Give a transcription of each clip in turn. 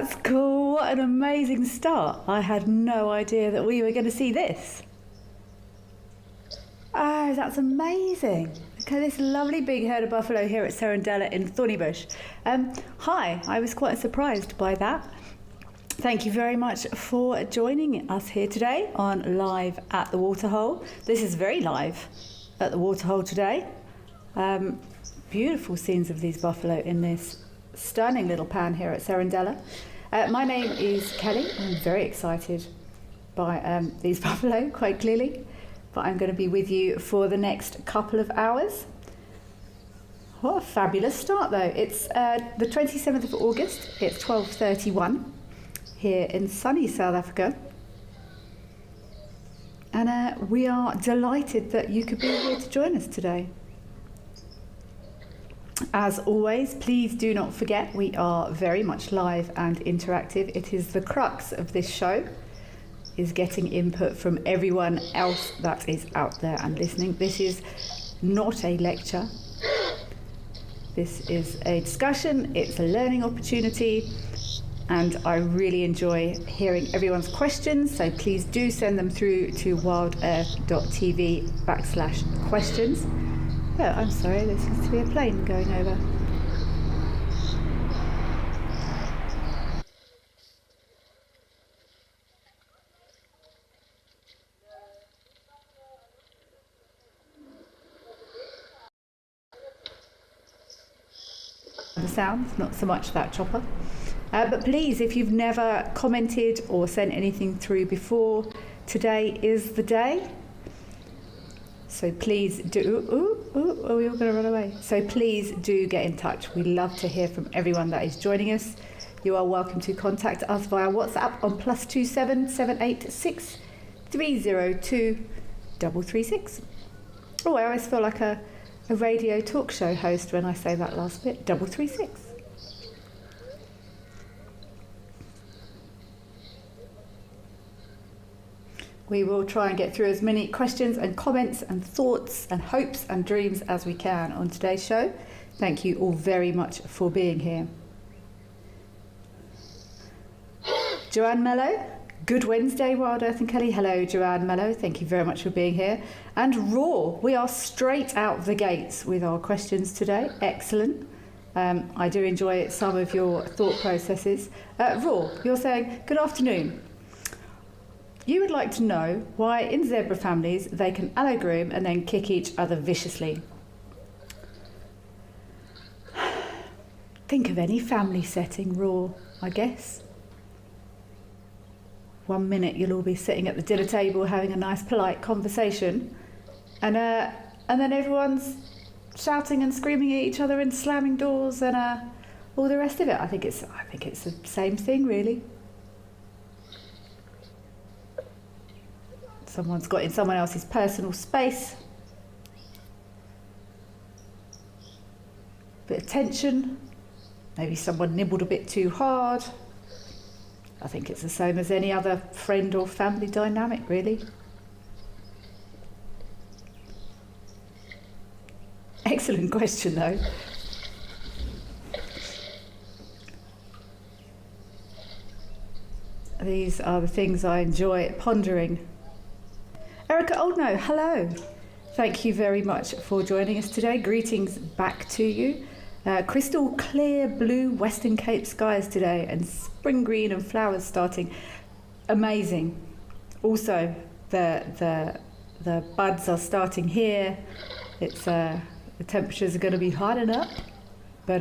That's cool. What an amazing start. I had no idea that we were going to see this. Oh, that's amazing. Okay, this lovely big herd of buffalo here at Serendella in Thornybush. Hi, I was quite surprised by that. Thank you very much for joining us here today on Live at the Waterhole. This is very live at the Waterhole today. Beautiful scenes of these buffalo in this stunning little pan here at Serendella. My name is Kelly. I'm very excited by these buffalo, quite clearly. But I'm going to be with you for the next couple of hours. What a fabulous start, though. It's the 27th of August. It's 12:31 here in sunny South Africa. And we are delighted that you could be here to join us today. As always, please do not forget we are very much live and interactive. It is the crux of this show, is getting input from everyone else that is out there and listening. This is not a lecture. This is a discussion. It's a learning opportunity. And I really enjoy hearing everyone's questions. So please do send them through to wildearth.tv/questions. Oh, I'm sorry, there seems to be a plane going over. The sounds, not so much that chopper. But please, if you've never commented or sent anything through before, today is the day. So please do. Oh, you're going to run away. So please do get in touch. We love to hear from everyone that is joining us. You are welcome to contact us via WhatsApp on +27 786 302 336. Oh, I always feel like a radio talk show host when I say that last bit. 336. We will try and get through as many questions and comments and thoughts and hopes and dreams as we can on today's show. Thank you all very much for being here. Joanne Mello, good Wednesday, Wild Earth and Kelly. Hello, Joanne Mello. Thank you very much for being here. And Raw, we are straight out the gates with our questions today. Excellent. I do enjoy some of your thought processes. Raw, you're saying, good afternoon. You would like to know why in zebra families they can allogroom and then kick each other viciously. Think of any family setting, Raw, I guess. 1 minute you'll all be sitting at the dinner table having a nice polite conversation, and then everyone's shouting and screaming at each other and slamming doors and all the rest of it. I think it's the same thing, really. Someone's got in someone else's personal space. Bit of tension. Maybe someone nibbled a bit too hard. I think it's the same as any other friend or family dynamic, really. Excellent question, though. These are the things I enjoy pondering. Erica Oldno, hello. Thank you very much for joining us today. Greetings back to you. Crystal clear blue Western Cape skies today and spring green and flowers starting. Amazing. Also, the buds are starting here. It's the temperatures are going to be hardened up, but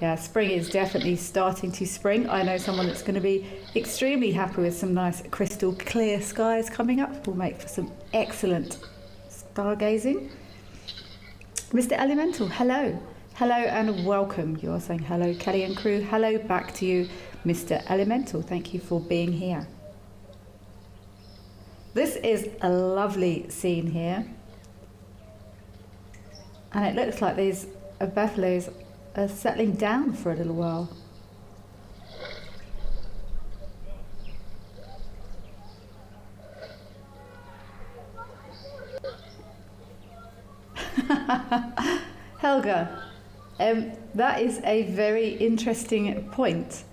yeah, spring is definitely starting to spring. I know someone that's going to be extremely happy with some nice crystal clear skies coming up. Will make for some excellent stargazing. Mr. Elemental, hello. Hello and welcome. You are saying hello, Kelly and crew. Hello back to you, Mr. Elemental. Thank you for being here. This is a lovely scene here. And it looks like these buffaloes are settling down for a little while. Helga, that is a very interesting point.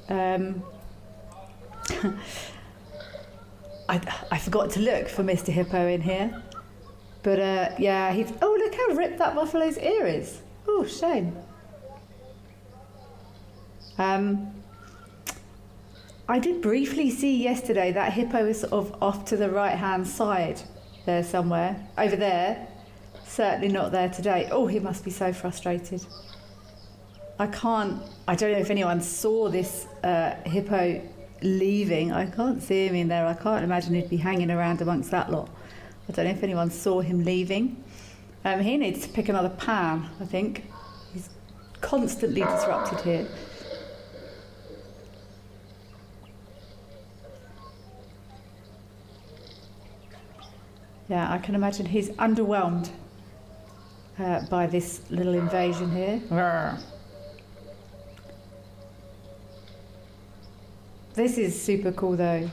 I forgot to look for Mr. Hippo in here. But yeah, he's... Oh, look how ripped that buffalo's ear is. Oh, shame. I did briefly see yesterday that hippo is sort of off to the right-hand side there somewhere. Over there. Certainly not there today. Oh, he must be so frustrated. I don't know if anyone saw this hippo leaving. I can't see him in there. I can't imagine he'd be hanging around amongst that lot. I don't know if anyone saw him leaving. He needs to pick another pan, I think. He's constantly disrupted here. Yeah, I can imagine he's underwhelmed by this little invasion here. Rawr. This is super cool though.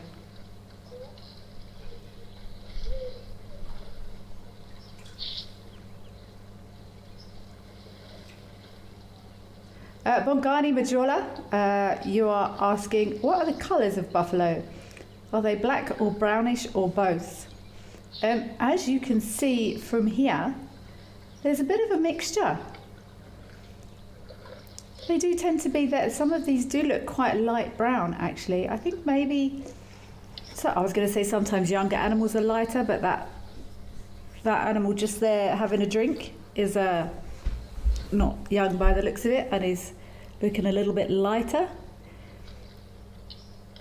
Bongani Majola, you are asking, what are the colours of buffalo? Are they black or brownish or both? As you can see from here, there's a bit of a mixture. They do tend to be that some of these do look quite light brown actually. I think maybe, so I was going to say sometimes younger animals are lighter, but that animal just there having a drink is not young by the looks of it and is looking a little bit lighter.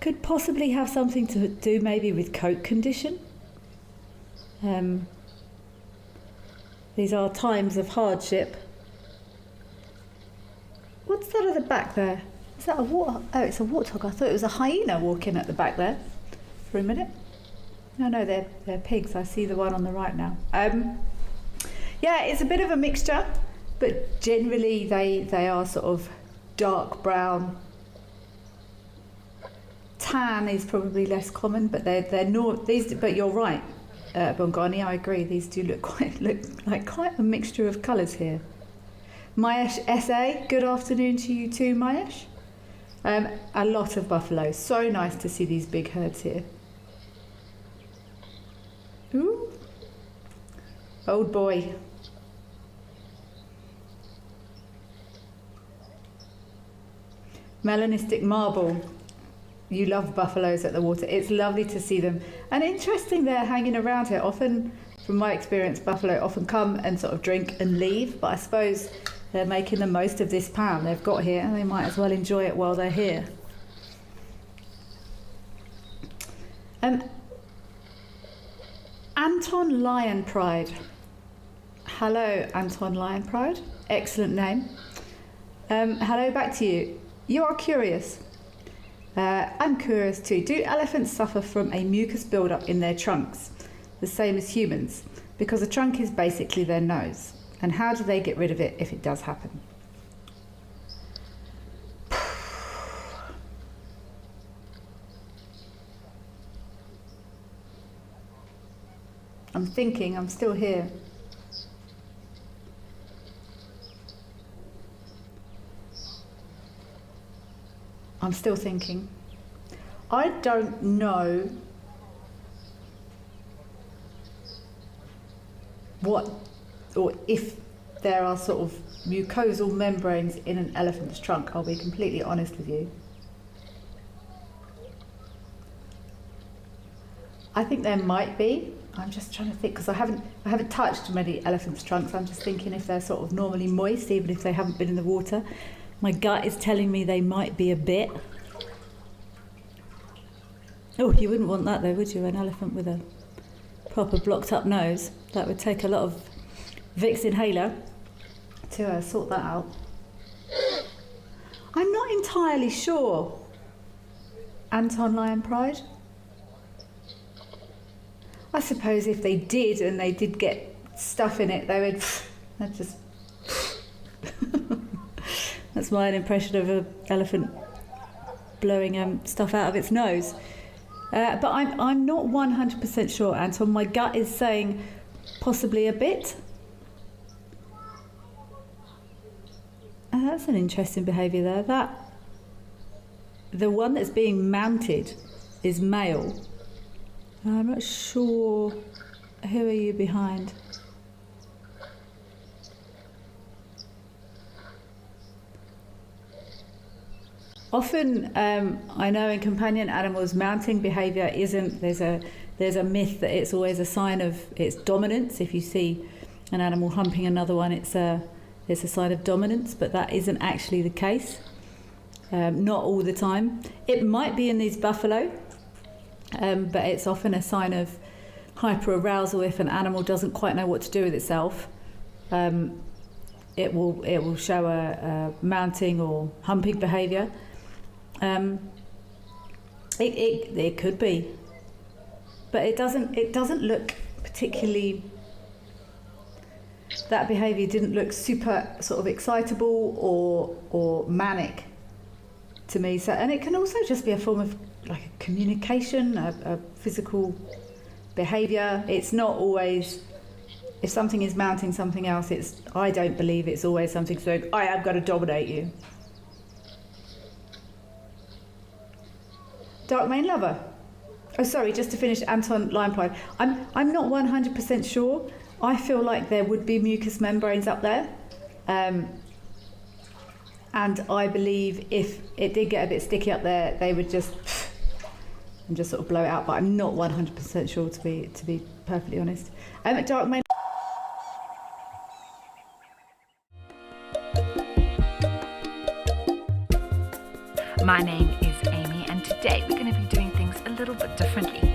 Could possibly have something to do maybe with coat condition. These are times of hardship. What's that at the back there? Is that a water? Oh, it's a warthog. I thought it was a hyena walking at the back there for a minute. No, they're pigs. I see the one on the right now. Yeah, it's a bit of a mixture, but generally they are sort of dark brown. Tan is probably less common, but they're not these. But you're right, Bongani. I agree. These do look like quite a mixture of colours here. Mayesh SA, good afternoon to you too, Mayesh. A lot of buffalo. So nice to see these big herds here. Ooh, old boy. Melanistic marble. You love buffaloes at the water. It's lovely to see them. And interesting they're hanging around here. Often, from my experience, buffalo often come and sort of drink and leave. But I suppose they're making the most of this pan they've got here. And they might as well enjoy it while they're here. Anton Lion Pride. Hello, Anton Lion Pride. Excellent name. Hello, back to you. You are curious. I'm curious too. Do elephants suffer from a mucus buildup in their trunks, the same as humans? Because the trunk is basically their nose. And how do they get rid of it if it does happen? I'm thinking, I'm still here. I'm still thinking. I don't know what or if there are sort of mucosal membranes in an elephant's trunk. I'll be completely honest with you. I think there might be. I'm just trying to think because I haven't touched many elephants' trunks. I'm just thinking if they're sort of normally moist, even if they haven't been in the water. My gut is telling me they might be a bit. Oh, you wouldn't want that though, would you? An elephant with a proper blocked up nose. That would take a lot of Vicks inhaler to sort that out. I'm not entirely sure. Anton Lion Pride? I suppose if they did and they did get stuff in it, they would... That just... That's my impression of an elephant blowing stuff out of its nose. But I'm not 100% sure, Anton. My gut is saying possibly a bit. That's an interesting behaviour there. the one that's being mounted is male. I'm not sure. Who are you behind? Often, I know in companion animals, mounting behaviour isn't. There's a myth that it's always a sign of its dominance. If you see an animal humping another one, it's a sign of dominance, but that isn't actually the case. Not all the time. It might be in these buffalo, but it's often a sign of hyperarousal. If an animal doesn't quite know what to do with itself, it will show a mounting or humping behaviour. It could be, but it doesn't look particularly. That behaviour didn't look super sort of excitable or manic to me. So, and it can also just be a form of like a communication, a physical behaviour. It's not always. If something is mounting something else, I don't believe it's always something saying, I have got to dominate you. Dark Mane Lover. Oh, sorry, just to finish, Anton Limepride. I'm not 100% sure. I feel like there would be mucous membranes up there. And I believe if it did get a bit sticky up there, they would just sort of blow it out. But I'm not 100% sure, to be perfectly honest. Dark Mane. My name is Amy, and today we're going to be doing things a little bit differently.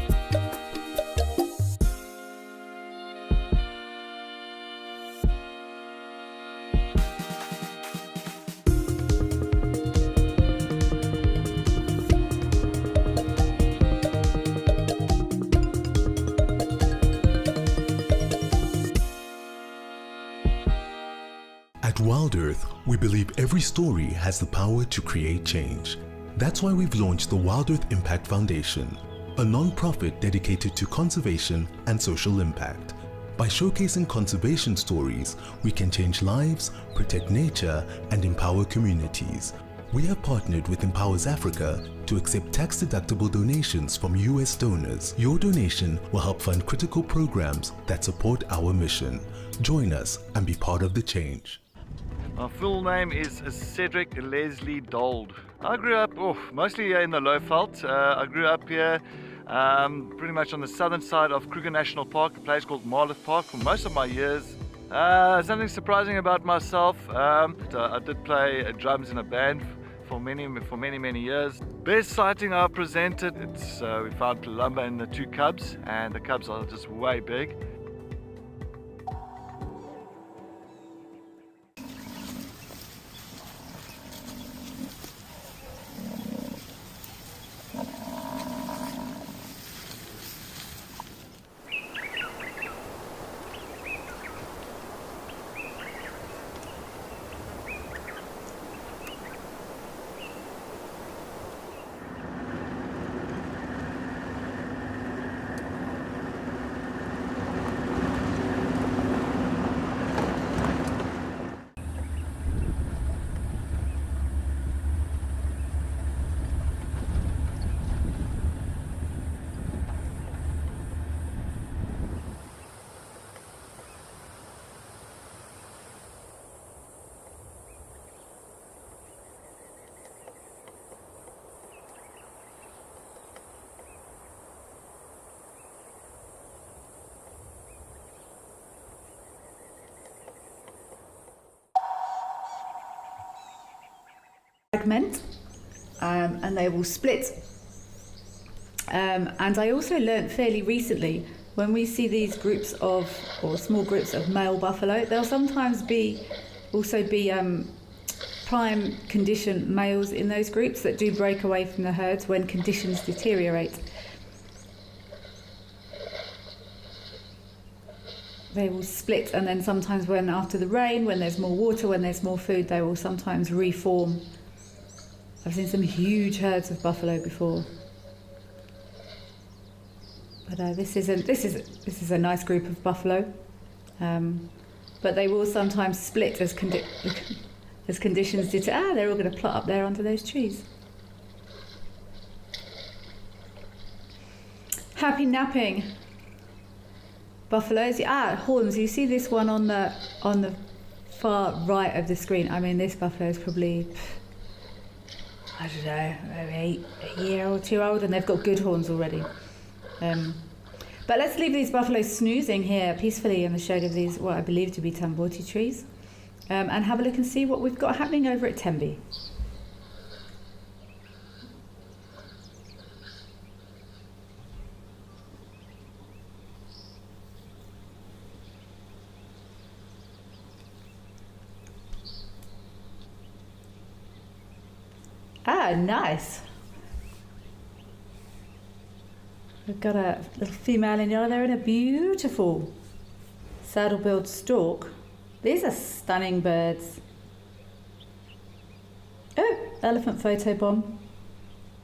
At Wild Earth, we believe every story has the power to create change. That's why we've launched the Wild Earth Impact Foundation, a non-profit dedicated to conservation and social impact. By showcasing conservation stories, we can change lives, protect nature, and empower communities. We have partnered with Empowers Africa to accept tax-deductible donations from US donors. Your donation will help fund critical programs that support our mission. Join us and be part of the change. My full name is Cedric Leslie Dold. I grew up mostly here in the Lowveld. I grew up here pretty much on the southern side of Kruger National Park, a place called Marlow Park, for most of my years. Something surprising about myself, I did play drums in a band for many years. Best sighting I presented, we found Columba in the two cubs, and the cubs are just way big. Fragment, and they will split. And I also learnt fairly recently, when we see these groups or small groups of male buffalo, there'll sometimes also be prime condition males in those groups that do break away from the herds when conditions deteriorate. They will split, and then sometimes after the rain, when there's more water, when there's more food, they will sometimes reform. I've seen some huge herds of buffalo before, but this is a nice group of buffalo. But they will sometimes split as conditions deteriorate. They're all going to plot up there under those trees. Happy napping. Buffaloes. Horns. You see this one on the far right of the screen. I mean, this buffalo is probably, I don't know, maybe a year or two old, and they've got good horns already. But let's leave these buffaloes snoozing here peacefully in the shade of these, what I believe to be tamboti trees, and have a look and see what we've got happening over at Tembe. Nice. We've got a little female in yellow there and a beautiful saddle-billed stork. These are stunning birds. Oh, elephant photobomb.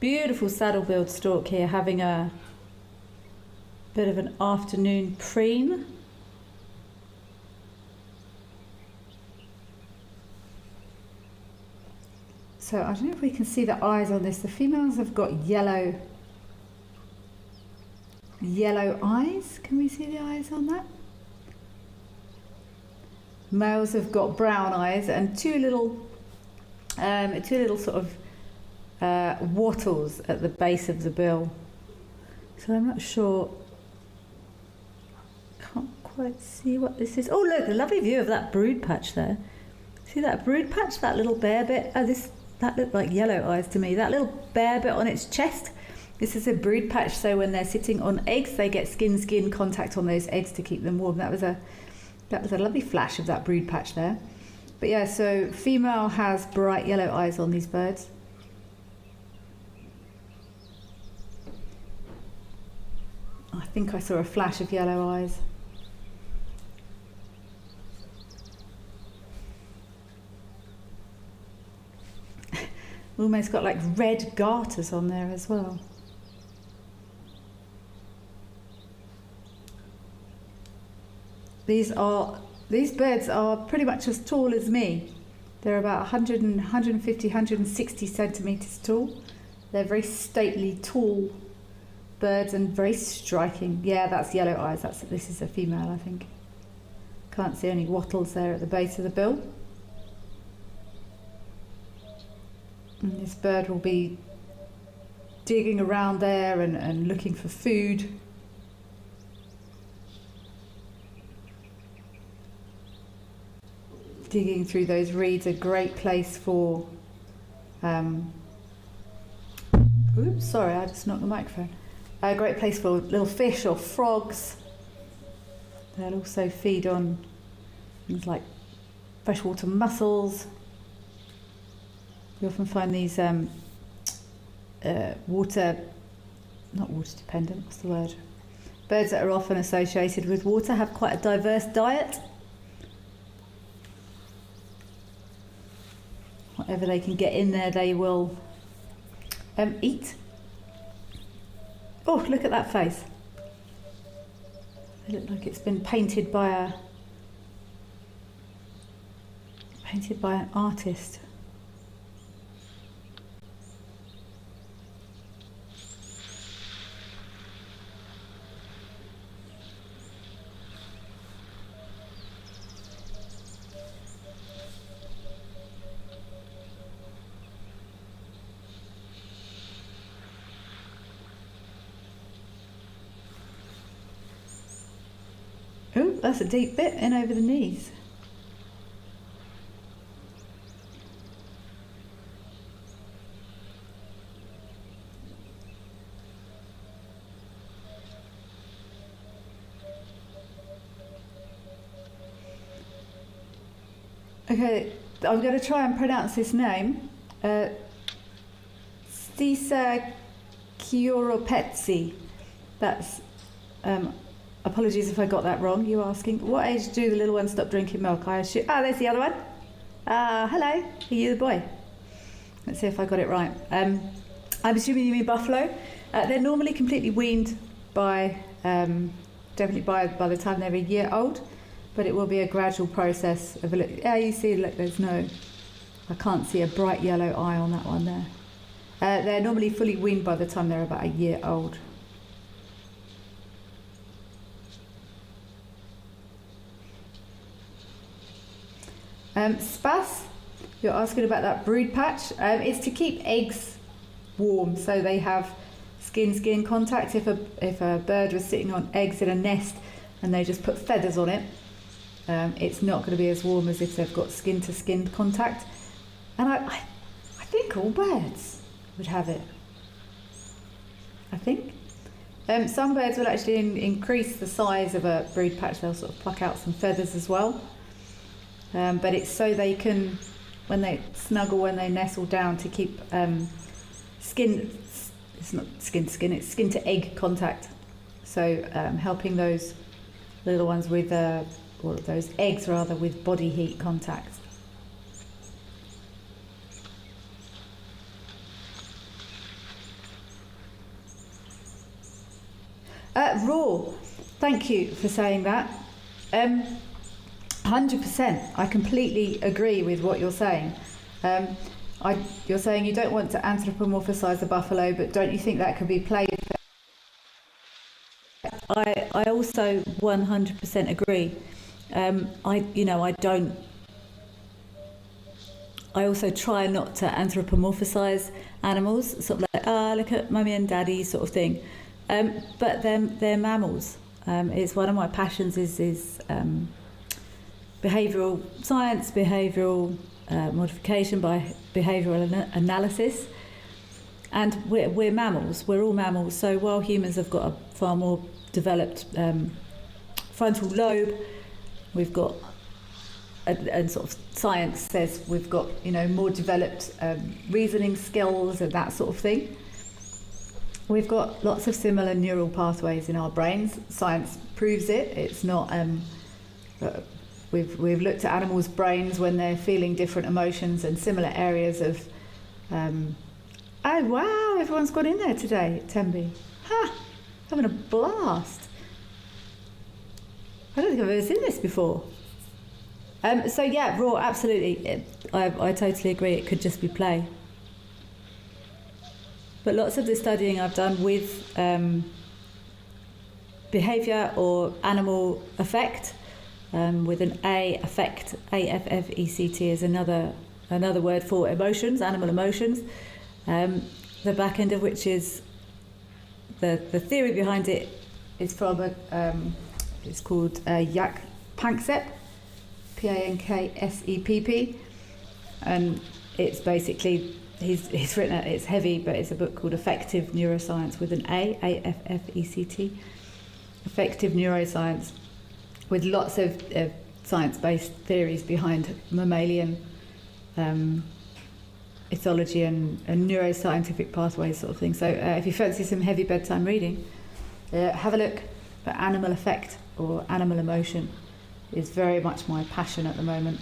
Beautiful saddle-billed stork here having a bit of an afternoon preen. So I don't know if we can see the eyes on this. The females have got yellow eyes. Can we see the eyes on that? Males have got brown eyes and two little sort of wattles at the base of the bill. So I'm not sure. Can't quite see what this is. Oh look, a lovely view of that brood patch there. See that brood patch? That little bare bit. That looked like yellow eyes to me. That little bare bit on its chest. This is a brood patch, so when they're sitting on eggs, they get skin contact on those eggs to keep them warm. That was a lovely flash of that brood patch there. But yeah, so female has bright yellow eyes on these birds. I think I saw a flash of yellow eyes. Almost got like red garters on there as well. These birds are pretty much as tall as me. They're about 150, 160 centimetres tall. They're very stately, tall birds and very striking. Yeah, that's yellow eyes. This is a female, I think. Can't see any wattles there at the base of the bill. And this bird will be digging around there and looking for food. Digging through those reeds, a great place for, oops, sorry, I just knocked the microphone. A great place for little fish or frogs. They'll also feed on things like freshwater mussels. You often find these not water dependent, what's the word? Birds that are often associated with water have quite a diverse diet. Whatever they can get in there, they will eat. Oh, look at that face. It looks like it's been painted by an artist. Oh, that's a deep bit in over the knees. Okay, I'm going to try and pronounce this name. Stisa Kioropetsi. That's apologies if I got that wrong. You're asking, what age do the little ones stop drinking milk? I assume. Ah, there's the other one. Hello. Are you the boy? Let's see if I got it right. I'm assuming you mean buffalo. They're normally completely weaned by, definitely by the time they're a year old, but it will be a gradual process of you see, look, I can't see a bright yellow eye on that one there. They're normally fully weaned by the time they're about a year old. Spas, you're asking about that brood patch. It's to keep eggs warm, so they have skin contact. If a bird was sitting on eggs in a nest and they just put feathers on it, it's not going to be as warm as if they've got skin to skin contact. And I think all birds would have it. I think. Some birds will actually increase the size of a brood patch. They'll sort of pluck out some feathers as well. But it's so they can, when they snuggle, when they nestle down, to keep skin, it's not skin to skin, it's skin to egg contact. So helping those little ones with, or those eggs rather, with body heat contact. Raw, thank you for saying that. 100%, I completely agree with what you're saying. You're saying you don't want to anthropomorphise the buffalo, but don't you think that could be played? I also 100% agree. I also try not to anthropomorphise animals, sort of like, look at mummy and daddy sort of thing. But they're mammals. It's one of my passions is behavioural science, behavioural modification by behavioural analysis. And we're mammals. We're all mammals. So while humans have got a far more developed frontal lobe, we've got, and sort of science says we've got more developed reasoning skills and that sort of thing. We've got lots of similar neural pathways in our brains. Science proves it. It's not. We've looked at animals' brains when they're feeling different emotions and similar areas of. Oh wow! Everyone's gone in there today, Tembi. Ha! Having a blast. I don't think I've ever seen this before. So yeah, raw, absolutely. I totally agree. It could just be play. But lots of the studying I've done with behaviour or animal affect, with an A, affect, A-F-F-E-C-T is another word for emotions, animal emotions. The back end of which is the theory behind it is from it's called Jaak Panksepp, P-A-N-K-S-E-P-P, and it's basically. He's written it, it's heavy, but it's a book called Affective Neuroscience with an A, A-F-F-E-C-T. Affective Neuroscience, with lots of science-based theories behind mammalian ethology and neuroscientific pathways sort of thing. So if you fancy some heavy bedtime reading, have a look. But animal affect or animal emotion is very much my passion at the moment.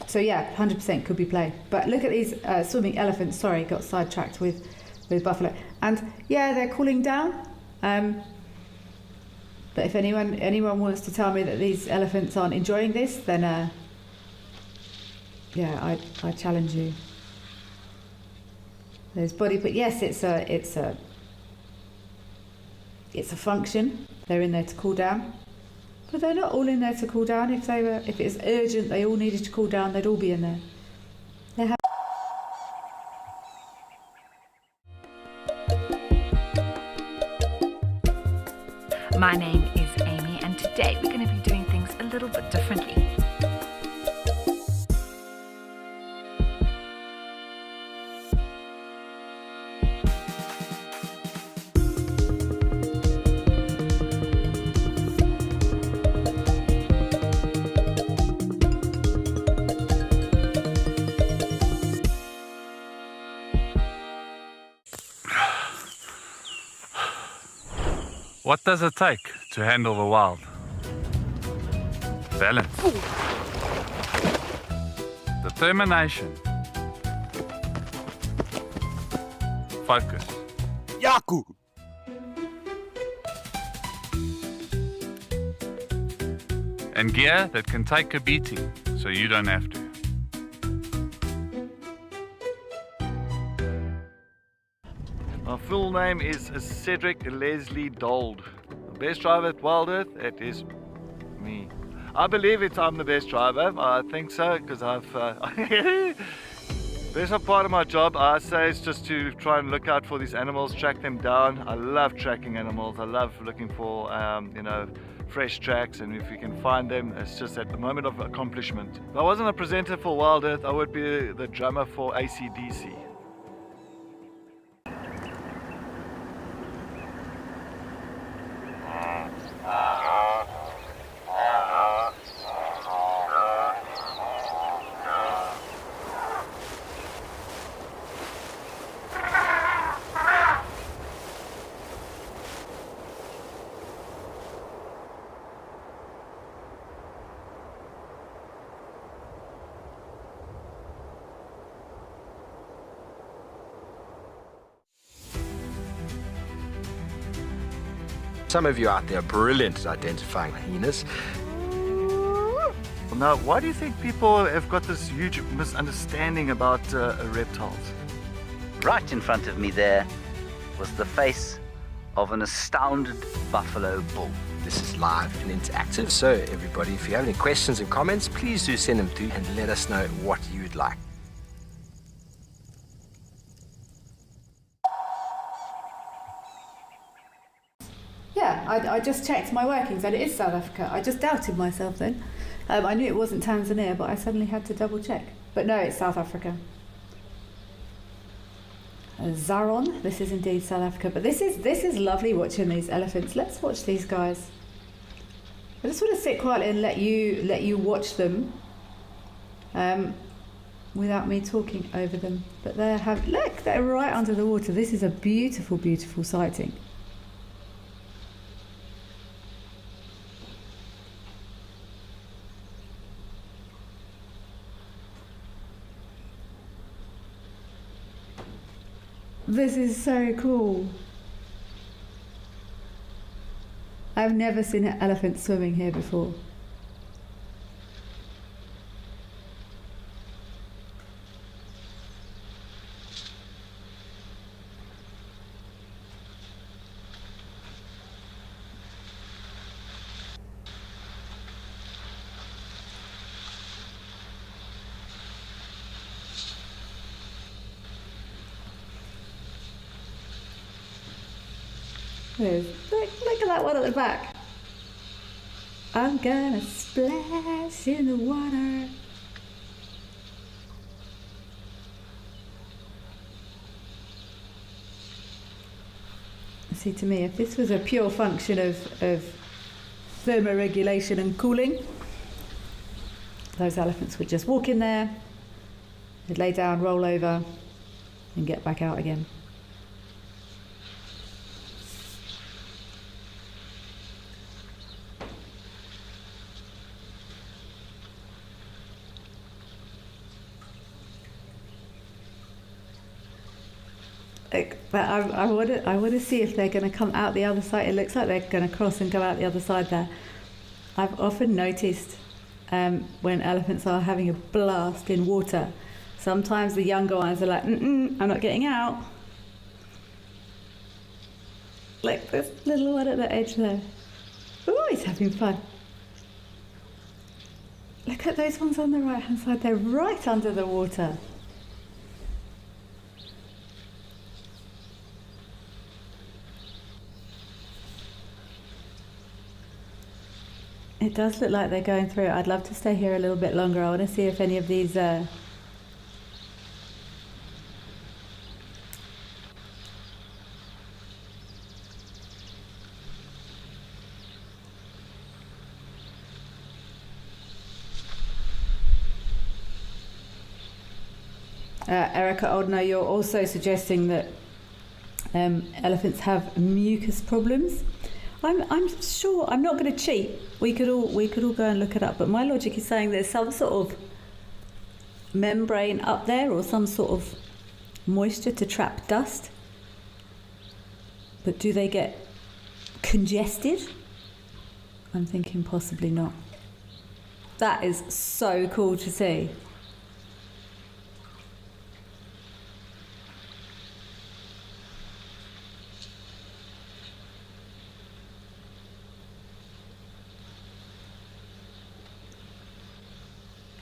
So yeah, 100% could be play. But look at these swimming elephants. Sorry, got sidetracked with buffalo. And yeah, they're cooling down. But if anyone wants to tell me that these elephants aren't enjoying this, then yeah, I challenge you. There's body, but yes, it's a function. They're in there to cool down. But they're not all in there to cool down. If it's urgent, they all needed to cool down, they'd all be in there. My name is Amy, and today we're going to be doing things a little bit differently. What does it take to handle the wild? Balance. Determination. Focus. Yaku! And gear that can take a beating so you don't have to. My full name is Cedric Leslie Dold. The best driver at Wild Earth, that is me. I believe I'm the best driver. I think so because I've. Best part of my job, I say, is just to try and look out for these animals, track them down. I love tracking animals. I love looking for, fresh tracks, and if you can find them, it's just at the moment of accomplishment. If I wasn't a presenter for Wild Earth, I would be the drummer for AC/DC. Some of you out there are brilliant at identifying hyenas. Now, why do you think people have got this huge misunderstanding about reptiles? Right in front of me there was the face of an astounded buffalo bull. This is live and interactive, so everybody, if you have any questions and comments, please do send them through and let us know what you'd like. Yeah, I just checked my workings and it is South Africa. I just doubted myself then. I knew it wasn't Tanzania, but I suddenly had to double check. But no, it's South Africa. Zaron, this is indeed South Africa. But this is lovely watching these elephants. Let's watch these guys. I just want to sit quietly and let you watch them without me talking over them. But look, they're right under the water. This is a beautiful, beautiful sighting. This is so cool. I've never seen an elephant swimming here before. Look at that one at the back. I'm gonna splash in the water. See, to me, if this was a pure function of thermoregulation and cooling, those elephants would just walk in there, they'd lay down, roll over, and get back out again. But I want to see if they're going to come out the other side. It looks like they're going to cross and go out the other side there. I've often noticed when elephants are having a blast in water, sometimes the younger ones are like, I'm not getting out. Like this little one at the edge there. Oh, he's having fun. Look at those ones on the right hand side. They're right under the water. It does look like they're going through. I'd love to stay here a little bit longer. I want to see if any of these Erica Oldno, you're also suggesting that elephants have mucus problems. I'm sure, I'm not going to cheat. We could all go and look it up. But my logic is saying there's some sort of membrane up there or some sort of moisture to trap dust. But do they get congested? I'm thinking possibly not. That is so cool to see.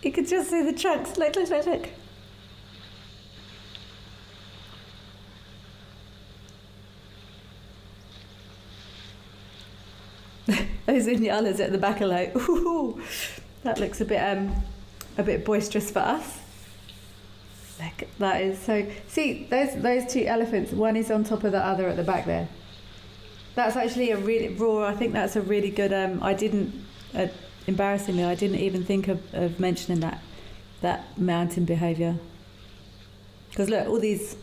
You could just see the trunks. Look, look, look, look. Those inyalas at the back are like, ooh, that looks a bit boisterous for us. Look, that is so. See, those two elephants. One is on top of the other at the back there. That's actually a really raw. I think that's a really good. I didn't. Embarrassingly, I didn't even think of mentioning that mountain behaviour. Because look, all these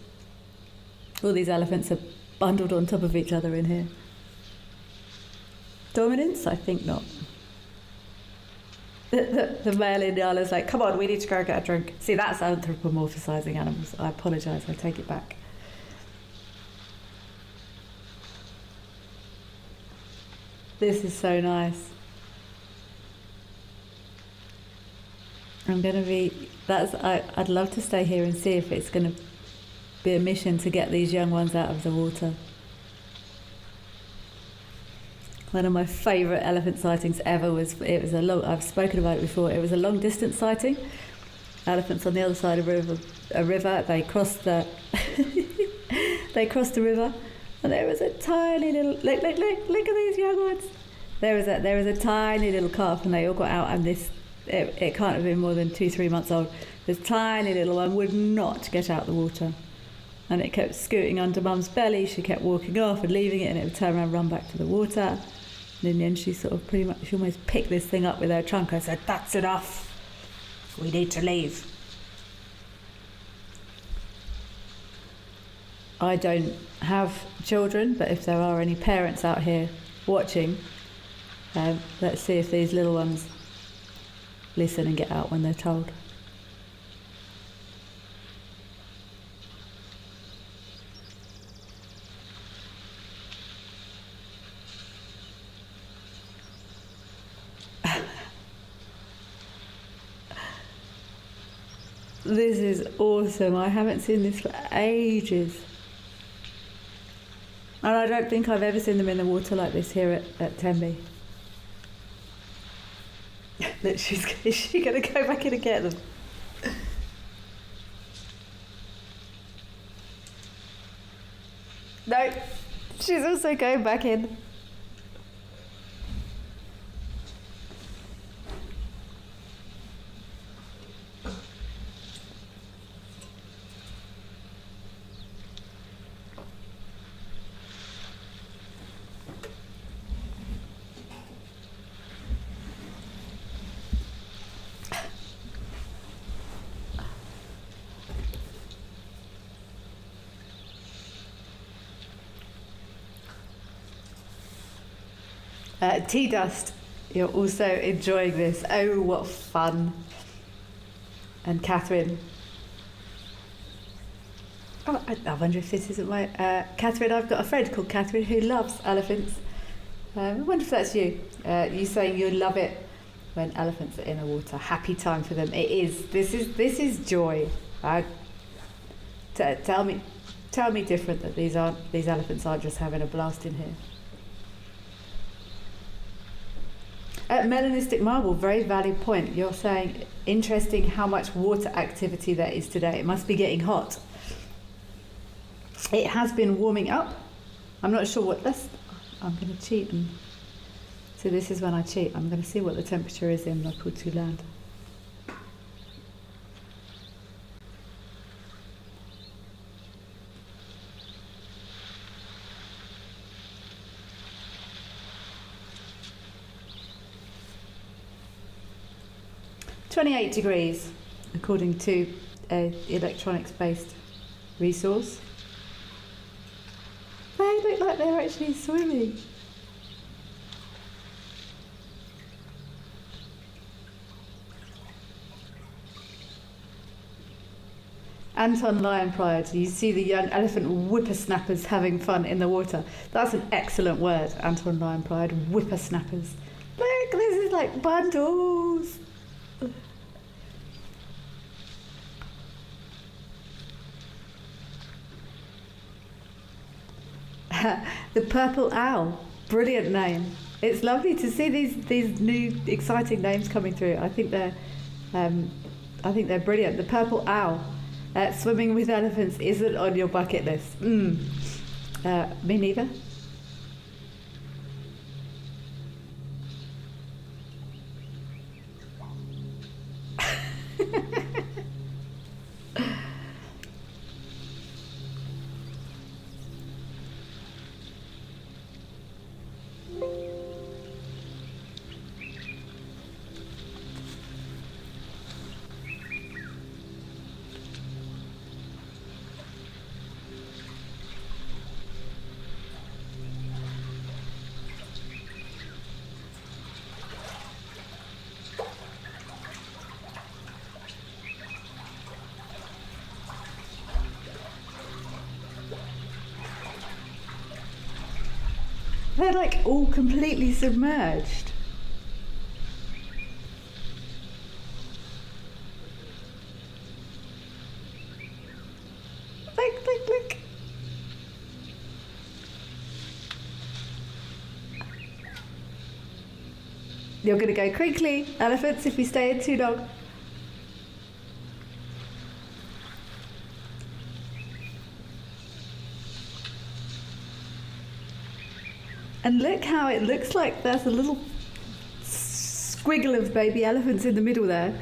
elephants are bundled on top of each other in here. Dominance? I think not. The male Inyala's like, come on, we need to go get a drink. See, that's anthropomorphising animals. I apologise, I take it back. This is so nice. I'd love to stay here and see if it's going to be a mission to get these young ones out of the water. One of my favourite elephant sightings ever I've spoken about it before, it was a long distance sighting. Elephants on the other side of a river, they crossed the river, and there was a tiny little, look at these young ones. There was a tiny little calf, and they all got out, and it can't have been more than 2-3 months old. This tiny little one would not get out the water, and it kept scooting under mum's belly. She kept walking off and leaving it, and it would turn around and run back to the water. And in the end, she almost picked this thing up with her trunk and said, "That's enough. We need to leave." I don't have children, but if there are any parents out here watching, let's see if these little ones listen and get out when they're told. This is awesome. I haven't seen this for ages. And I don't think I've ever seen them in the water like this here at Tenby. Look, is she going to go back in and get them? No, she's also going back in. Tea Dust, you're also enjoying this. Oh, what fun. And Catherine. Oh, I wonder if this isn't my... Catherine, I've got a friend called Catherine who loves elephants. I wonder if that's you. You saying you love it when elephants are in the water. Happy time for them. It is. This is joy. Tell me different that these elephants aren't just having a blast in here. Melanistic Marble, very valid point. You're saying, interesting how much water activity there is today. It must be getting hot. It has been warming up. I'm not sure what this... I'm going to cheat. So this is when I cheat. I'm going to see what the temperature is in Maputo land. .28 degrees, according to an electronics-based resource. They look like they're actually swimming. Anton Lion Pride, you see the young elephant whippersnappers having fun in the water. That's an excellent word, Anton Lion Pride, whippersnappers. Look, this is like bundles. The Purple Owl, brilliant name. It's lovely to see these new exciting names coming through. I think they're I think they're brilliant. The purple owl. Swimming with elephants isn't on your bucket list. Me neither. They're like all completely submerged. Look. You're going to go quickly, elephants, if you stay in too long. And look how it looks like there's a little squiggle of baby elephants in the middle there.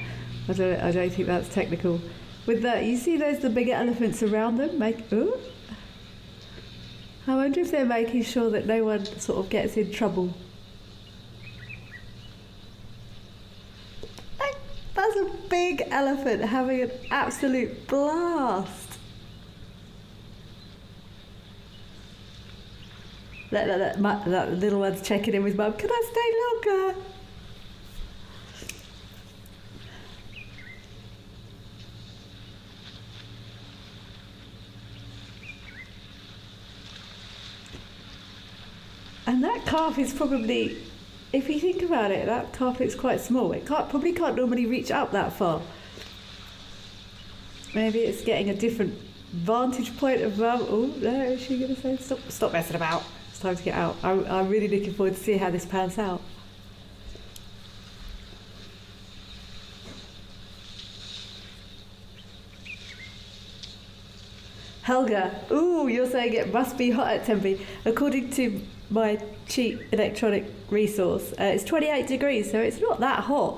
I don't think that's technical. With that, you see those the bigger elephants around them? Ooh. I wonder if they're making sure that no one sort of gets in trouble. That's a big elephant having an absolute blast. That little one's checking in with Mum. Can I stay longer? And that calf is probably, if you think about it, that calf is quite small. It probably can't normally reach up that far. Maybe it's getting a different vantage point of Mum. Oh no, is she going to say stop messing about? It's time to get out. I'm really looking forward to see how this pans out. Helga, ooh, you're saying it must be hot at Tempe. According to my cheap electronic resource, it's 28 degrees, so it's not that hot.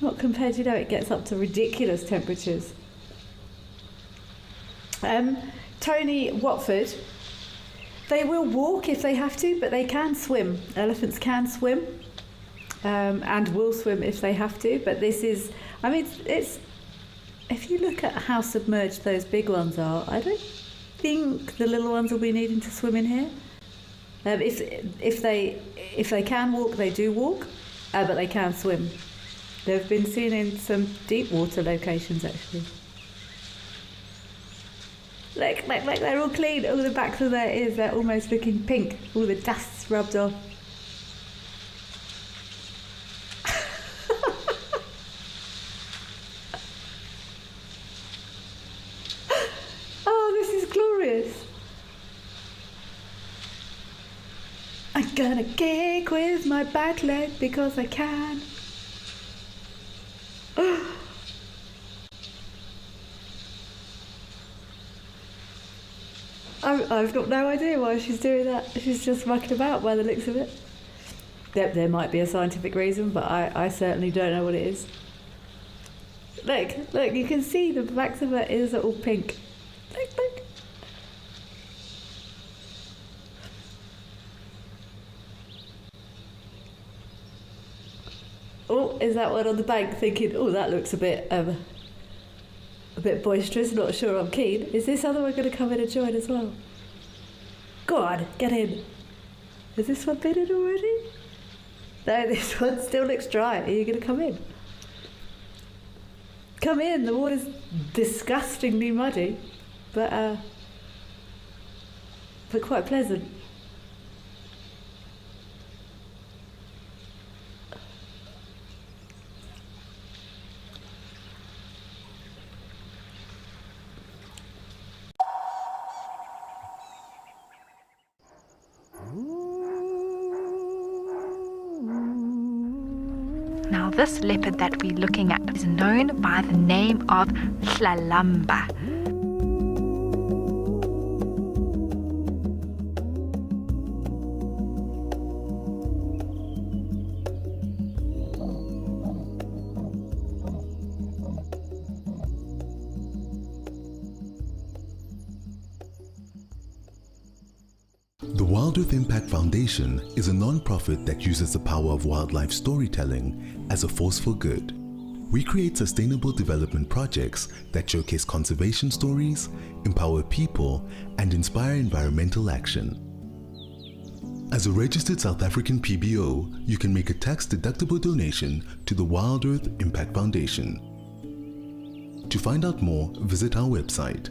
Not compared to, it gets up to ridiculous temperatures. Tony Watford, they will walk if they have to, but they can swim. Elephants can swim, and will swim if they have to. But this is, I mean, it's if you look at how submerged those big ones are, I don't think the little ones will be needing to swim in here. If they can walk, they do walk, but they can swim. They've been seen in some deep water locations actually. Look, they're all clean. All the backs of their ears, they're almost looking pink. All the dust's rubbed off. Oh, this is glorious. I'm gonna kick with my back leg because I can. I've got no idea why she's doing that. She's just mucking about by the looks of it. There might be a scientific reason, but I certainly don't know what it is. Look, you can see the backs of her ears are all pink. Look. Oh, is that one on the bank thinking, oh, that looks a bit boisterous, not sure I'm keen. Is this other one going to come in and join as well? Go on, get in. Has this one been in already? No, this one still looks dry. Are you going to come in? Come in, the water's disgustingly muddy, but quite pleasant. Now this leopard that we're looking at is known by the name of Hlalamba. The Wild Earth Impact Foundation is a non-profit that uses the power of wildlife storytelling as a force for good. We create sustainable development projects that showcase conservation stories, empower people, and inspire environmental action. As a registered South African PBO, you can make a tax-deductible donation to the Wild Earth Impact Foundation. To find out more, visit our website.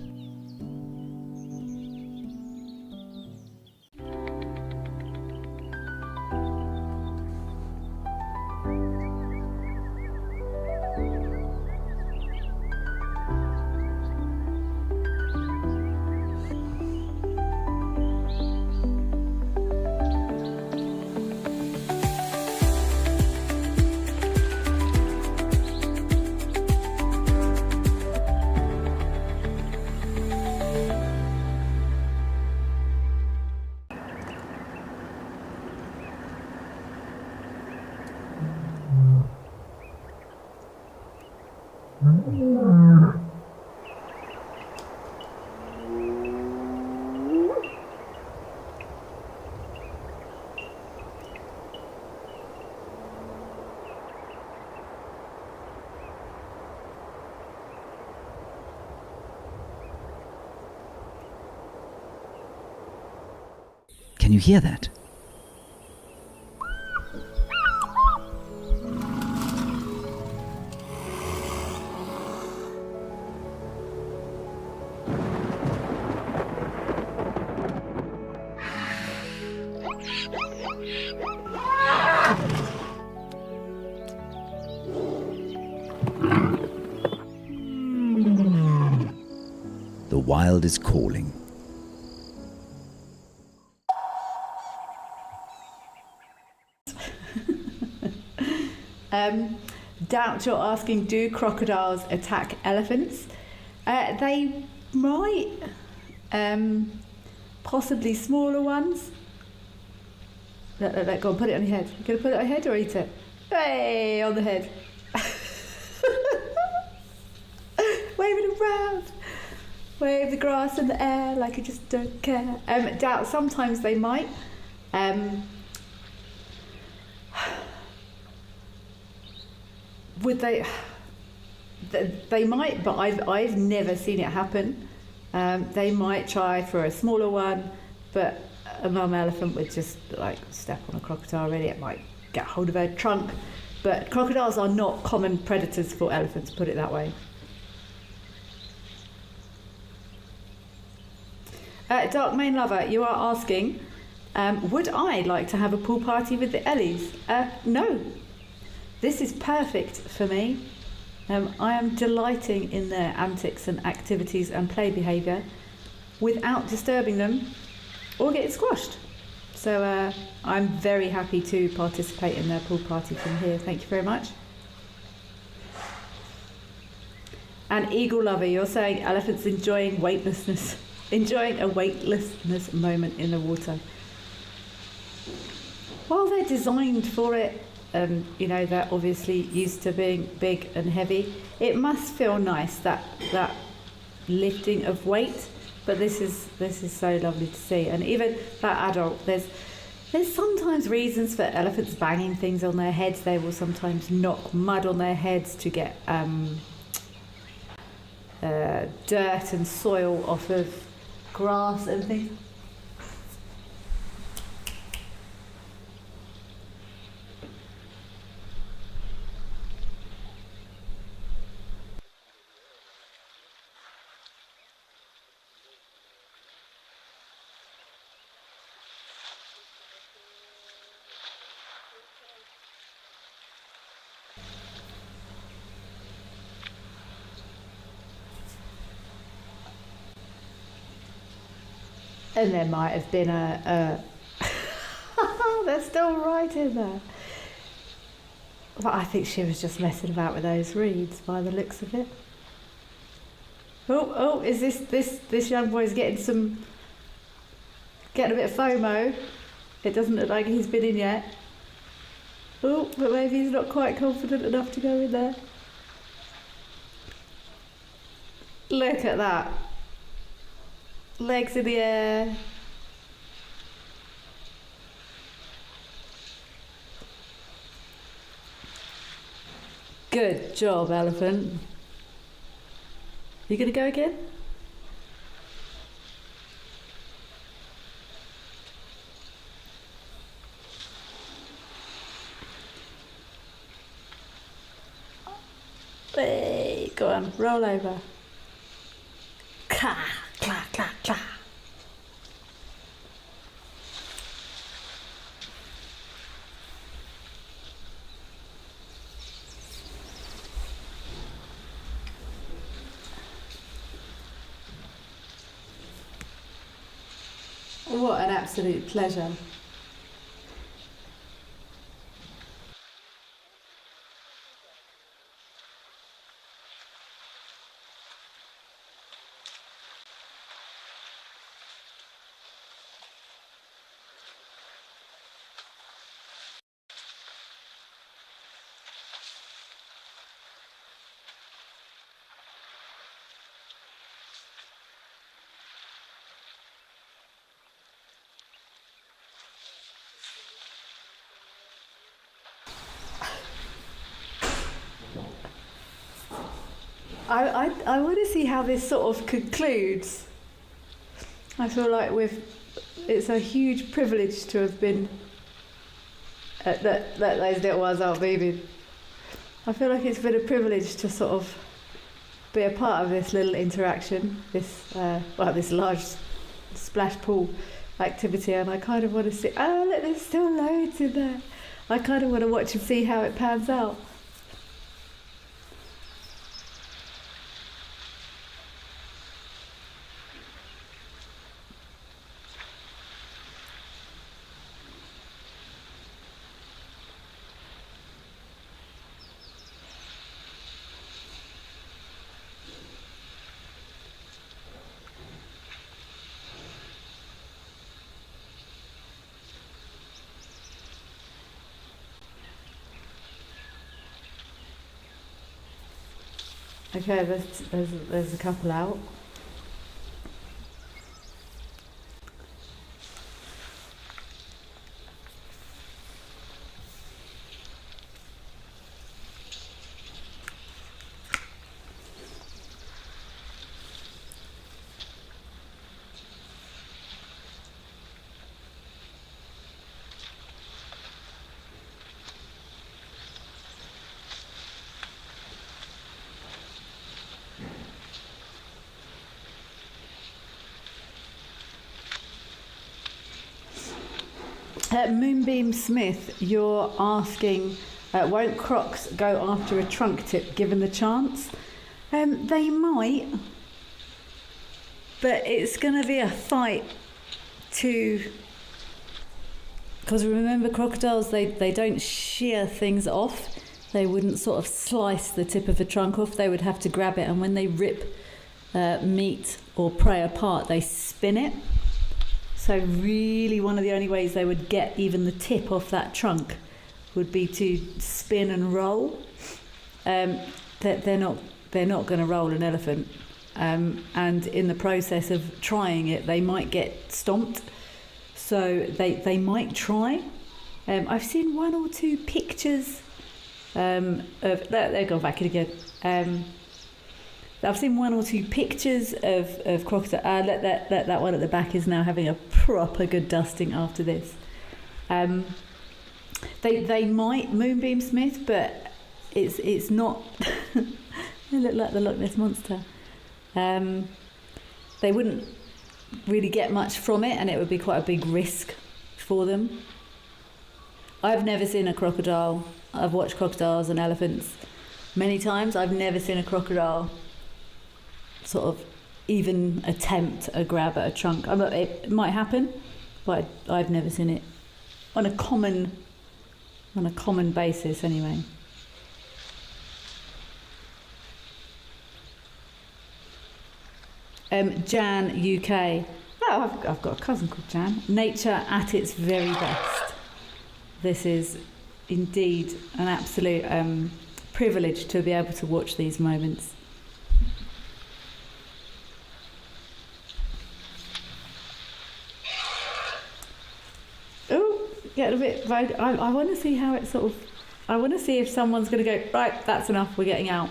Can you hear that? The wild is calling. Doubt you're asking, do crocodiles attack elephants? They might, possibly smaller ones. Go on, put it on your head. You gonna put it on your head or eat it? Hey, on the head. Wave it around. Wave the grass in the air like you just don't care. Doubt sometimes they might. Would they? They might, but I've never seen it happen. They might try for a smaller one, but a mum elephant would just like step on a crocodile. Really, it might get hold of her trunk. But crocodiles are not common predators for elephants. Put it that way. Dark Main Lover, you are asking, would I like to have a pool party with the Ellies? No. This is perfect for me. I am delighting in their antics and activities and play behaviour without disturbing them or getting squashed. So I'm very happy to participate in their pool party from here. Thank you very much. And Eagle Lover, you're saying elephants enjoying weightlessness, enjoying a weightlessness moment in the water. Well, they're designed for it. You know, they're obviously used to being big and heavy. It must feel nice, that lifting of weight. But this is so lovely to see. And even that adult, there's sometimes reasons for elephants banging things on their heads. They will sometimes knock mud on their heads to get dirt and soil off of grass and things. And there might have been a they're still right in there. But I think she was just messing about with those reeds by the looks of it. Oh, is this young boy's getting a bit of FOMO. It doesn't look like he's been in yet. Oh, but maybe he's not quite confident enough to go in there. Look at that. Legs in the air. Good job, elephant. You gonna go again? Hey, go on, roll over. Cla, cla, cla, cla. What an absolute pleasure. I want to see how this sort of concludes. I feel like it's a huge privilege to have been that those little ones aren't moving. I feel like it's been a privilege to sort of be a part of this little interaction, this large splash pool activity, and I kind of want to see. Oh look, there's still loads in there. I kind of want to watch and see how it pans out. Okay, there's a couple out. Moonbeam Smith, you're asking, won't crocs go after a trunk tip given the chance? They might, but it's going to be a fight because remember, crocodiles, they don't shear things off. They wouldn't sort of slice the tip of a trunk off. They would have to grab it, and when they rip meat or prey apart, they spin it. So really one of the only ways they would get even the tip off that trunk would be to spin and roll. They're not going to roll an elephant. And in the process of trying it, they might get stomped. So they might try. I've seen one or two pictures of... They're gone back in again. I've seen one or two pictures of crocodile. That one at the back is now having a proper good dusting after this. They might Moonbeam Smith, but it's not. They look like the Loch Ness Monster. They wouldn't really get much from it, and it would be quite a big risk for them. I've never seen a crocodile. I've watched crocodiles and elephants many times. I've never seen a crocodile sort of even attempt a grab at a trunk. It might happen, but I've never seen it on a common basis anyway. Jan UK. Oh, I've got a cousin called Jan. Nature at its very best. This is indeed an absolute privilege to be able to watch these moments. Oh, getting a bit. I want to see how it sort of. I want to see if someone's going to go, right, that's enough, we're getting out.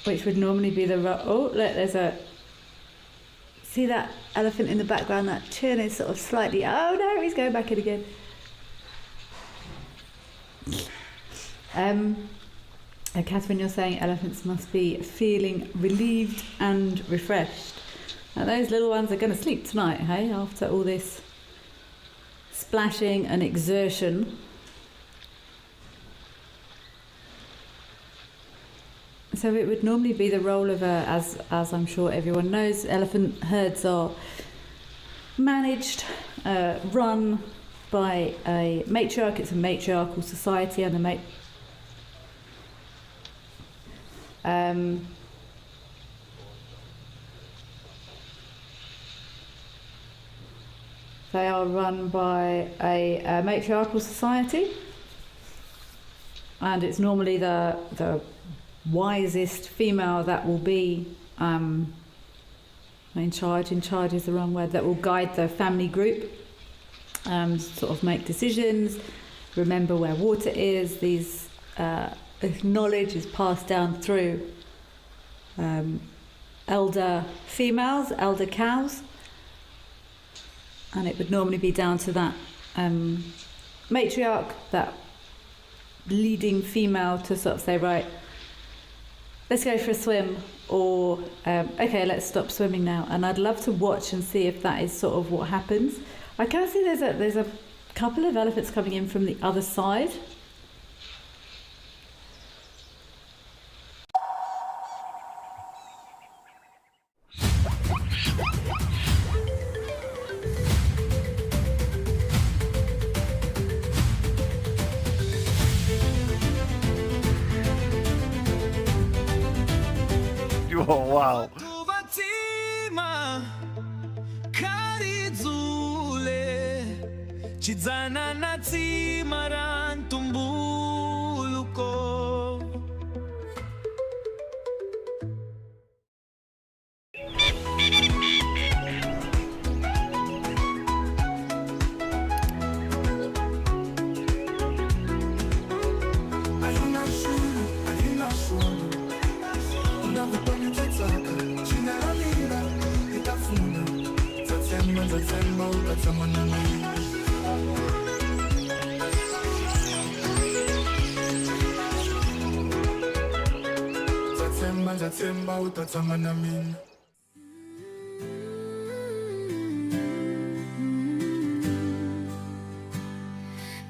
Which would normally be the... Oh, look, there's a... See that elephant in the background? That chin is sort of slightly... Oh, no, he's going back in again. Catherine, you're saying elephants must be feeling relieved and refreshed. Now, those little ones are going to sleep tonight, hey, after all this splashing and exertion. So it would normally be the role of as I'm sure everyone knows, elephant herds are managed, run by a matriarch. It's a matriarchal society, and they are run by a matriarchal society, and it's normally the wisest female that will be in charge. In charge is the wrong word. That will guide the family group, sort of make decisions, remember where water is. This knowledge is passed down through elder females, elder cows, and it would normally be down to that matriarch, that leading female, to sort of say, right, let's go for a swim, or okay, let's stop swimming now. And I'd love to watch and see if that is sort of what happens. I can see there's a couple of elephants coming in from the other side. Oh, wow.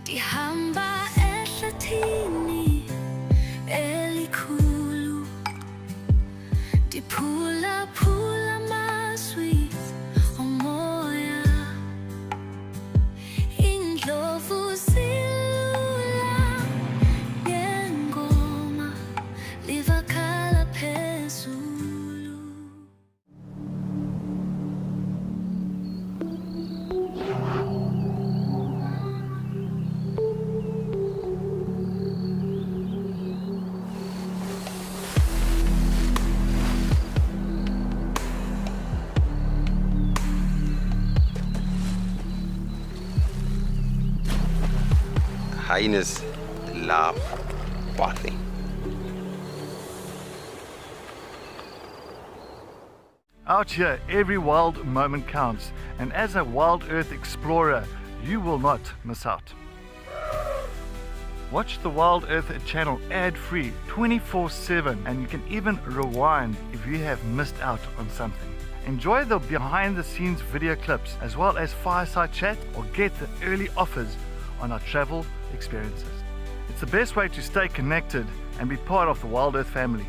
Dihamba ehlathini elikhulu, diphula phula amazwi omoya, indlovu zilula ngengoma livakala phezulu. Hyenas love bathing. Out here, every wild moment counts, and as a wild earth explorer, you will not miss out. Watch the Wild Earth channel ad-free 24/7, and you can even rewind if you have missed out on something. Enjoy the behind-the-scenes video clips as well as fireside chat, or get the early offers on our travel experiences. It's the best way to stay connected and be part of the Wild Earth family.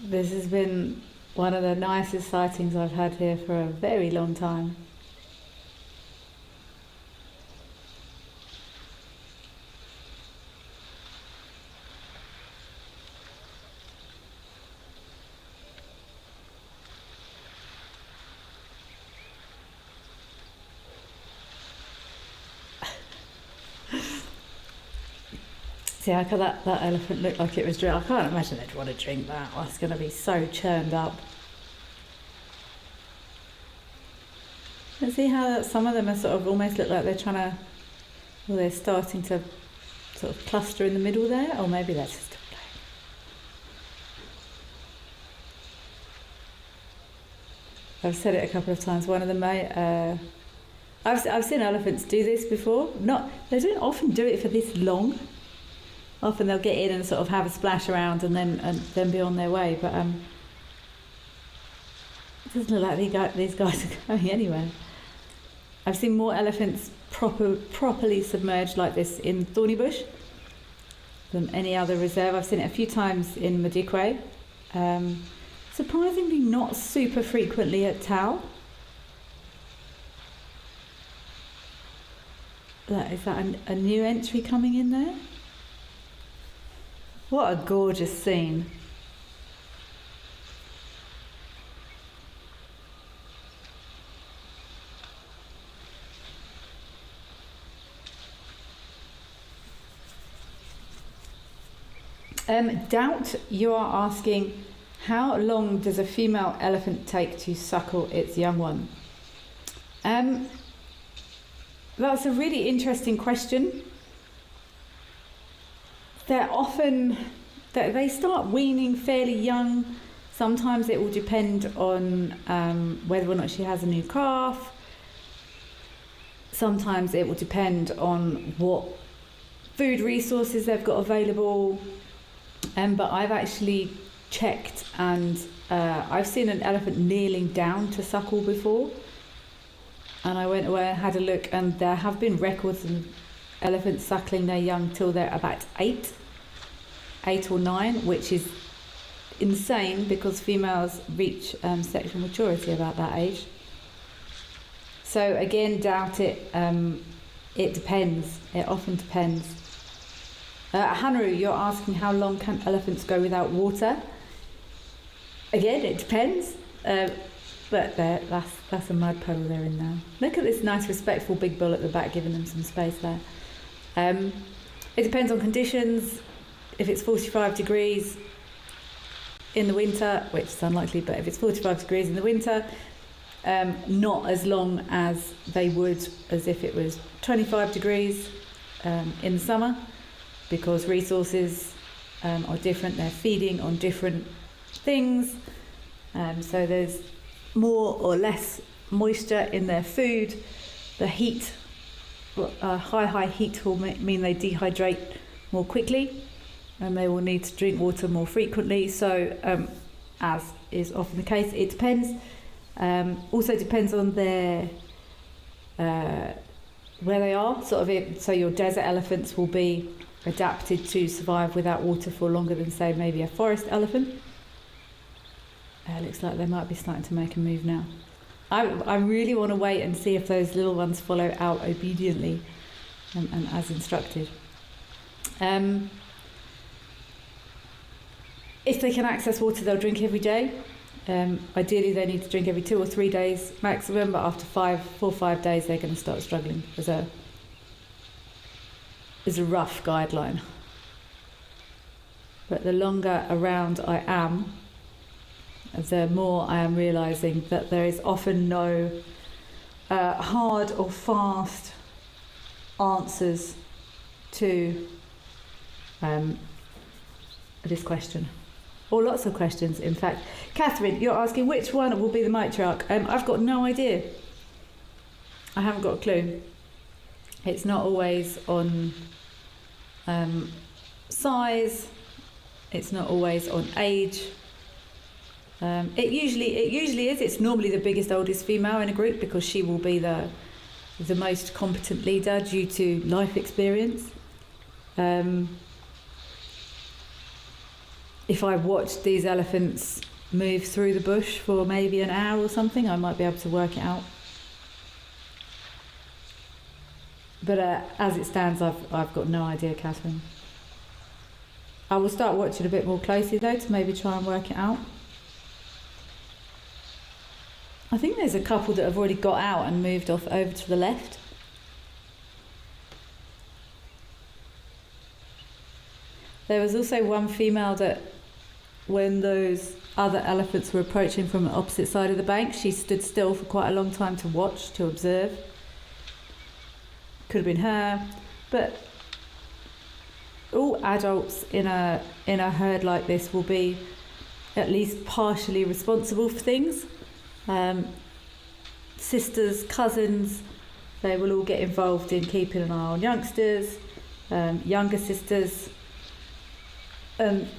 This has been one of the nicest sightings I've had here for a very long time. See, how could that elephant look like it was drinking? I can't imagine they'd want to drink that. That's going to be so churned up. And see how some of them are sort of almost look like they're trying to, well, they're starting to sort of cluster in the middle there, or maybe that's just a play. I've said it a couple of times. One of them, I've seen elephants do this before. They don't often do it for this long. Often they'll get in and sort of have a splash around and then be on their way. But it doesn't look like these guys are going anywhere. I've seen more elephants properly submerged like this in Thorny Bush than any other reserve. I've seen it a few times in Madikwe. Surprisingly not super frequently at Tau. Is that a new entry coming in there? What a gorgeous scene. Doubt, you are asking, how long does a female elephant take to suckle its young one? That's a really interesting question. They're often, they start weaning fairly young. Sometimes it will depend on whether or not she has a new calf. Sometimes it will depend on what food resources they've got available. But I've actually checked, and I've seen an elephant kneeling down to suckle before. And I went away and had a look, and there have been records of elephants suckling their young till they're about 8 or 9, which is insane because females reach sexual maturity about that age. So again, doubt it. It depends. It often depends. Hanru, you're asking how long can elephants go without water? Again, it depends. But that's a mud puddle they're in now. Look at this nice, respectful big bull at the back, giving them some space there. It depends on conditions. If it's 45 degrees in the winter, which is unlikely, but if it's 45 degrees in the winter, not as long as they would as if it was 25 degrees in the summer, because resources are different. They're feeding on different things, so there's more or less moisture in their food. The heat, high heat will mean they dehydrate more quickly, and they will need to drink water more frequently. So, as is often the case, it depends. Also depends on their where they are. So your desert elephants will be adapted to survive without water for longer than, say, maybe a forest elephant. Looks like they might be starting to make a move now. I really want to wait and see if those little ones follow out obediently and as instructed. If they can access water, they'll drink every day. Ideally, they need to drink every 2 or 3 days maximum, but after 4 or 5 days, they're going to start struggling. As a rough guideline. But the longer around I am, the more I am realising that there is often no hard or fast answers to this question. Or lots of questions, in fact. Catherine, you're asking which one will be the matriarch. I've got no idea. I haven't got a clue. It's not always on size. It's not always on age. It usually is. It's normally the biggest, oldest female in a group because she will be the most competent leader due to life experience. if I watched these elephants move through the bush for maybe an hour or something, I might be able to work it out. But as it stands, I've got no idea, Catherine. I will start watching a bit more closely though to maybe try and work it out. I think there's a couple that have already got out and moved off over to the left. There was also one female that, when those other elephants were approaching from the opposite side of the bank, she stood still for quite a long time to watch, to observe. Could have been her, but all adults in a herd like this will be at least partially responsible for things. Sisters, cousins, they will all get involved in keeping an eye on youngsters, younger sisters,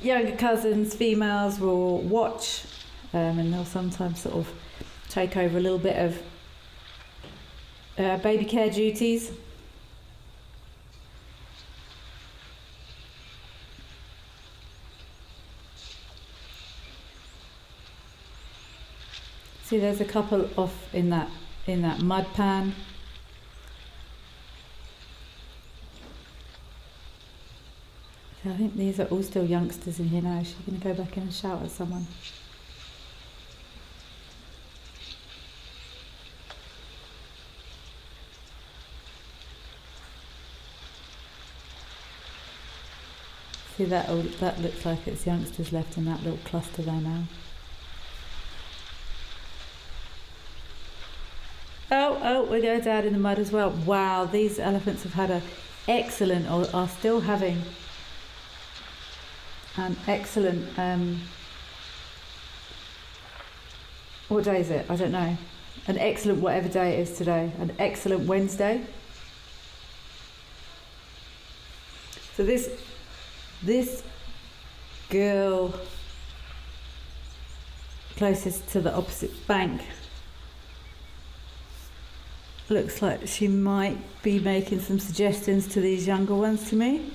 younger cousins, females will watch, and they'll sometimes sort of take over a little bit of baby care duties. See, there's a couple off in that mud pan. I think these are all still youngsters in here now. Is she going to go back in and shout at someone? See, that looks like it's youngsters left in that little cluster there now. Oh, we're going down in the mud as well. Wow, these elephants have had an excellent, or are still having an excellent, what day is it? I don't know. An excellent whatever day it is today. An excellent Wednesday. So this girl closest to the opposite bank looks like she might be making some suggestions to these younger ones to me.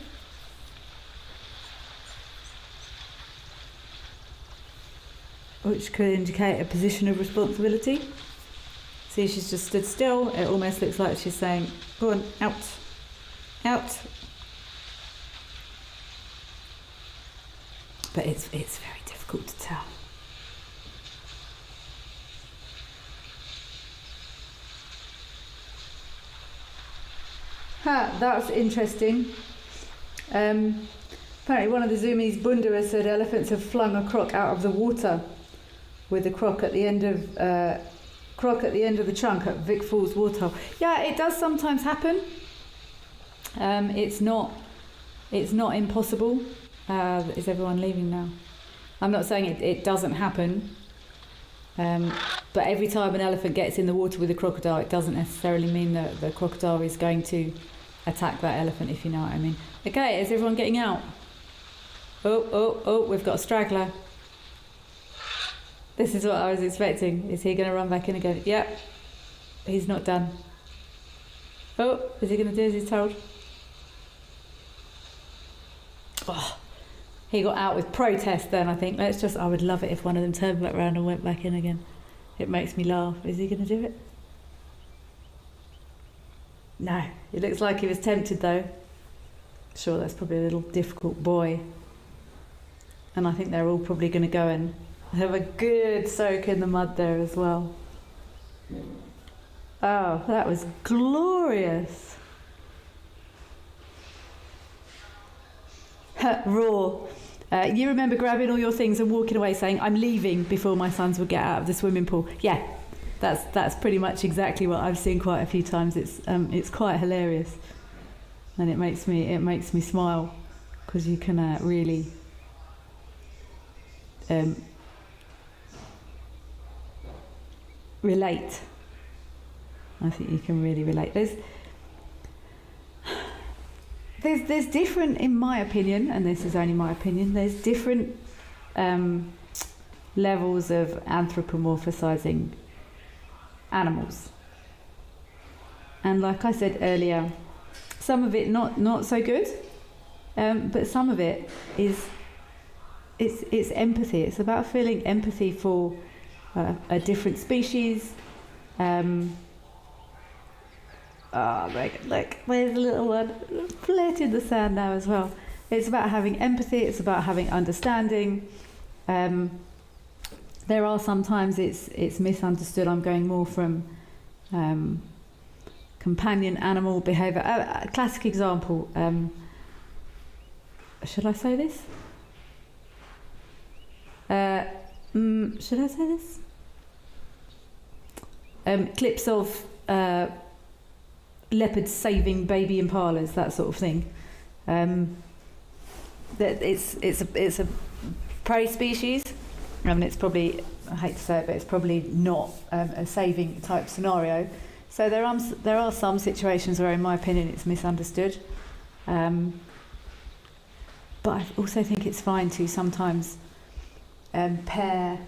Which could indicate a position of responsibility. See, she's just stood still. It almost looks like she's saying, go on, out, out. But it's very difficult to tell. That's interesting. Apparently one of the Zumis, Bundara, said elephants have flung a croc out of the water with the croc at the end of the trunk at Vic Falls waterhole. Yeah, it does sometimes happen. It's not impossible. Is everyone leaving now? I'm not saying it doesn't happen. But every time an elephant gets in the water with a crocodile, it doesn't necessarily mean that the crocodile is going to attack that elephant, if you know what I mean. Okay, is everyone getting out? Oh, we've got a straggler. This is what I was expecting. Is he going to run back in again? Yep. He's not done. Oh, is he going to do as he's told? Oh, he got out with protest then, I think. I would love it if one of them turned back around and went back in again. It makes me laugh. Is he going to do it? No. It looks like he was tempted though. Sure, that's probably a little difficult boy. And I think they're all probably going to go and have a good soak in the mud there as well. Oh, that was glorious. Raw. You remember grabbing all your things and walking away saying, I'm leaving before my sons would get out of the swimming pool. Yeah, that's pretty much exactly what I've seen quite a few times. It's quite hilarious. And it makes me smile because you can really relate. I think you can really relate. There's different, in my opinion, and this is only my opinion, there's different levels of anthropomorphizing animals. And like I said earlier, some of it not so good, but some of it is it's empathy. It's about feeling empathy for a different species. Like there's a little one flit in the sand now as well. It's about having empathy. It's about having understanding. There are sometimes it's misunderstood. I'm going more from companion animal behaviour. A classic example. Should I say this? Should I say this? Clips of leopards saving baby impalas, that sort of thing. That it's a prey species. I mean, it's probably, I hate to say it, but it's probably not a saving type scenario. So there are some situations where, in my opinion, it's misunderstood. But I also think it's fine to sometimes pair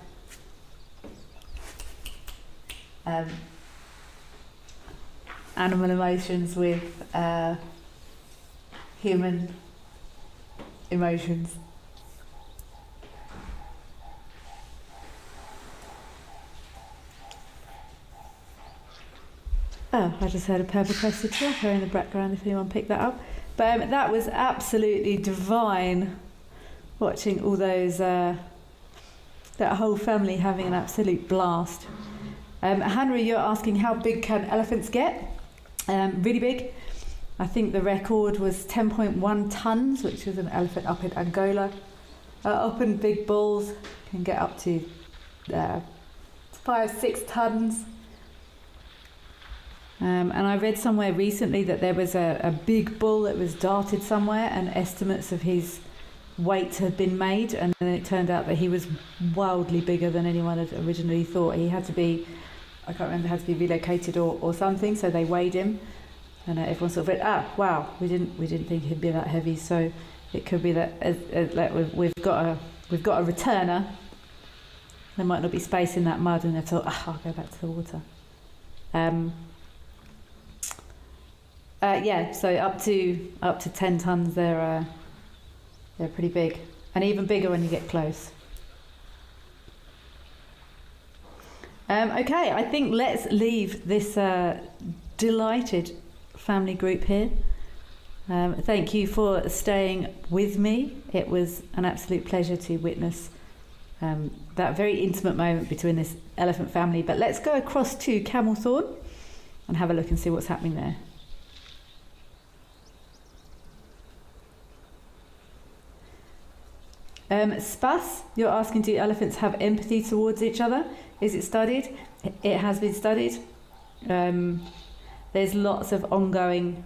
animal emotions with human emotions. Oh, I just heard a purple-crested tracker in the background, if anyone picked that up. But that was absolutely divine, watching all those, that whole family having an absolute blast. Henry, you're asking how big can elephants get? Really big. I think the record was 10.1 tons, which was an elephant up in Angola. Open big bulls can get up to 5-6 tons. And I read somewhere recently that there was a big bull that was darted somewhere, and estimates of his weight had been made, and then it turned out that he was wildly bigger than anyone had originally thought. He had to be, I can't remember, had to be relocated or something, so they weighed him, and everyone sort of went, wow, we didn't think he'd be that heavy. So it could be that like we've got a returner. There might not be space in that mud, and they thought, I'll go back to the water. So up to 10 tons, they're pretty big, and even bigger when you get close. Okay, I think let's leave this delighted family group here. Thank you for staying with me. It was an absolute pleasure to witness that very intimate moment between this elephant family. But let's go across to Camelthorne and have a look and see what's happening there. Spas, you're asking, do elephants have empathy towards each other? Is it studied? It has been studied. There's lots of ongoing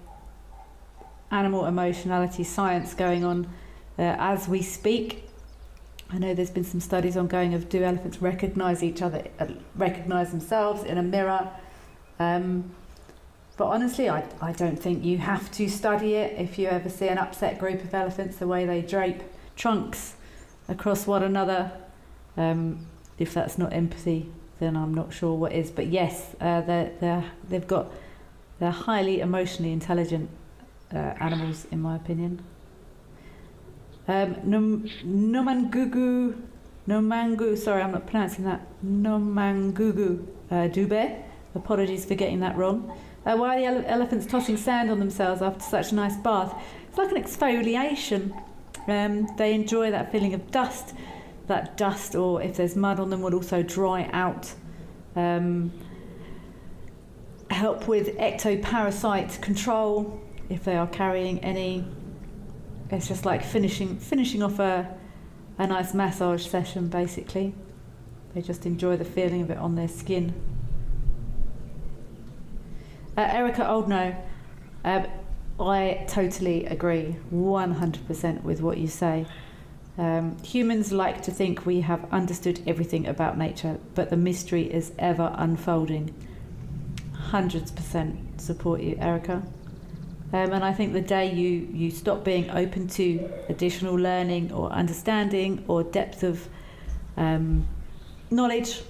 animal emotionality science going on as we speak. I know there's been some studies ongoing of, do elephants recognise each other, recognise themselves in a mirror? But honestly, I don't think you have to study it. If you ever see an upset group of elephants, the way they drape trunks across one another, if that's not empathy, then I'm not sure what is. But yes, they're highly emotionally intelligent animals, in my opinion. Nomangugu, sorry, I'm not pronouncing that. Nomangugu Dube. Apologies for getting that wrong. Why are the elephants tossing sand on themselves after such a nice bath? It's like an exfoliation. They enjoy that feeling of dust. That dust, or if there's mud on them, will also dry out. Help with ectoparasite control if they are carrying any. It's just like finishing off a nice massage session, basically. They just enjoy the feeling of it on their skin. Erica Oldknow, I totally agree 100% with what you say. Humans like to think we have understood everything about nature, but the mystery is ever unfolding. 100% support you, Erica. And I think the day you stop being open to additional learning or understanding or depth of knowledge,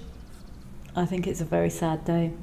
I think it's a very sad day.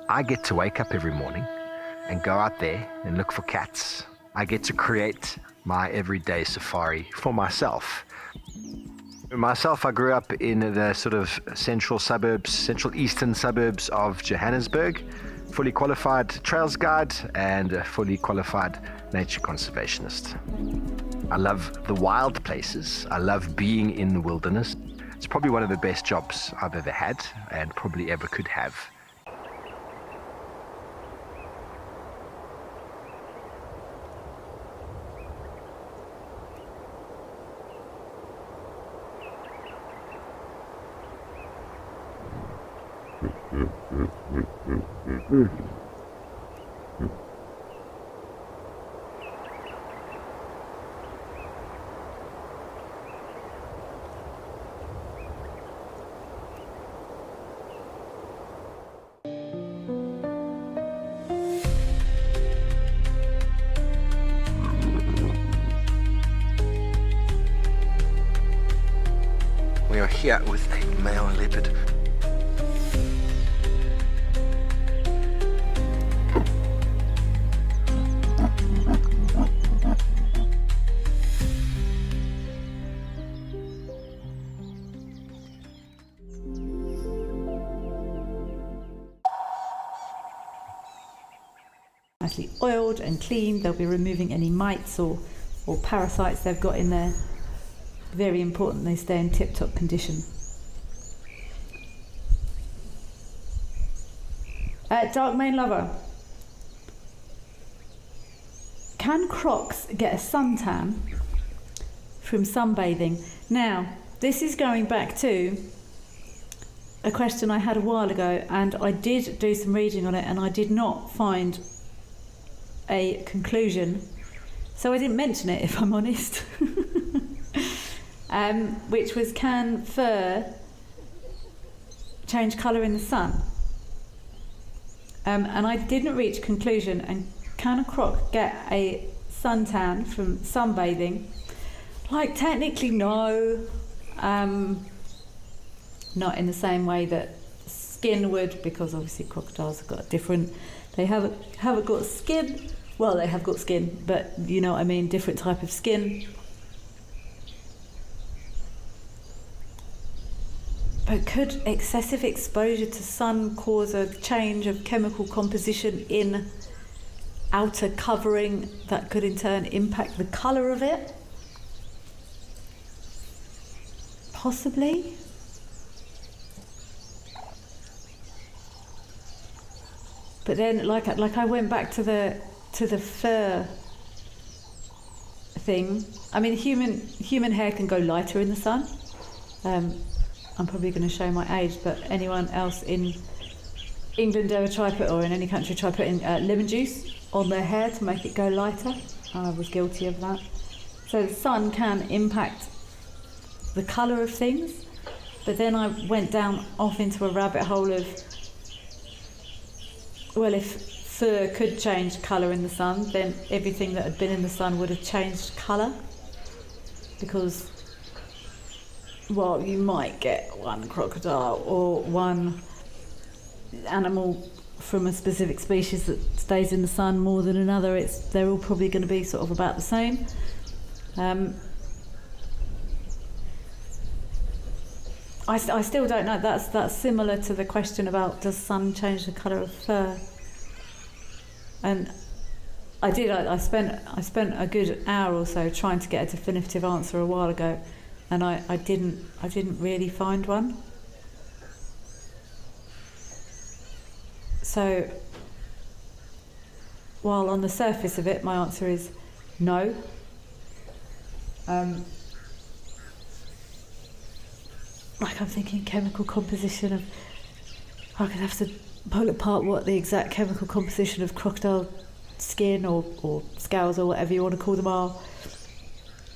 I get to wake up every morning and go out there and look for cats. I get to create my everyday safari for myself. Myself, I grew up in the sort of central eastern suburbs of Johannesburg, fully qualified trails guide and a fully qualified nature conservationist. I love the wild places. I love being in the wilderness. It's probably one of the best jobs I've ever had and probably ever could have. We are here with a male leopard. Nicely oiled and clean. They'll be removing any mites or parasites they've got in there. Very important they stay in tip-top condition. Dark Mane Lover. Can crocs get a suntan from sunbathing? Now, this is going back to a question I had a while ago, and I did do some reading on it and I did not find a conclusion. So I didn't mention it, if I'm honest. Which was, can fur change colour in the sun? And I didn't reach a conclusion. And can a croc get a suntan from sunbathing? Like, technically no. Not in the same way that skin would, because obviously crocodiles have got different, they haven't got skin. Well, they have got skin, but you know what I mean, different type of skin. But could excessive exposure to sun cause a change of chemical composition in outer covering that could in turn impact the colour of it? Possibly. But then, like I went back to the fur thing. I mean, human hair can go lighter in the sun. I'm probably going to show my age, but anyone else in England ever try put, or in any country try putting lemon juice on their hair to make it go lighter? I was guilty of that. So the sun can impact the colour of things, but then I went off into a rabbit hole of, well, if fur could change colour in the sun, then everything that had been in the sun would have changed colour, because, well, you might get one crocodile or one animal from a specific species that stays in the sun more than another. They're all probably going to be sort of about the same. I still don't know. That's similar to the question about, does sun change the colour of fur? And I spent a good hour or so trying to get a definitive answer a while ago, and I didn't really find one. So, while on the surface of it, my answer is no. Like, I'm thinking chemical composition of, I could have to pull apart what the exact chemical composition of crocodile skin or scales or whatever you want to call them are,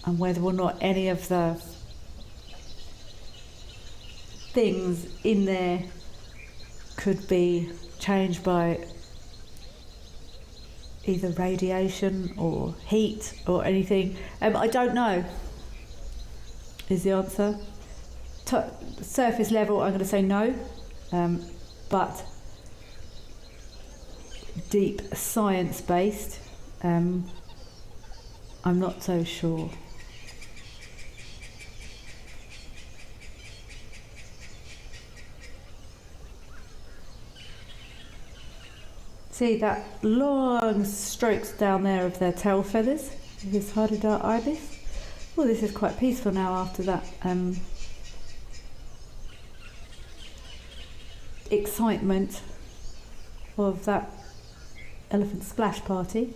and whether or not any of the things in there could be changed by either radiation or heat or anything. I don't know is the answer. Surface level, I'm going to say no, but deep science-based. I'm not so sure. See that long strokes down there of their tail feathers, this Hadida ibis. Well, this is quite peaceful now after that excitement of that elephant splash party.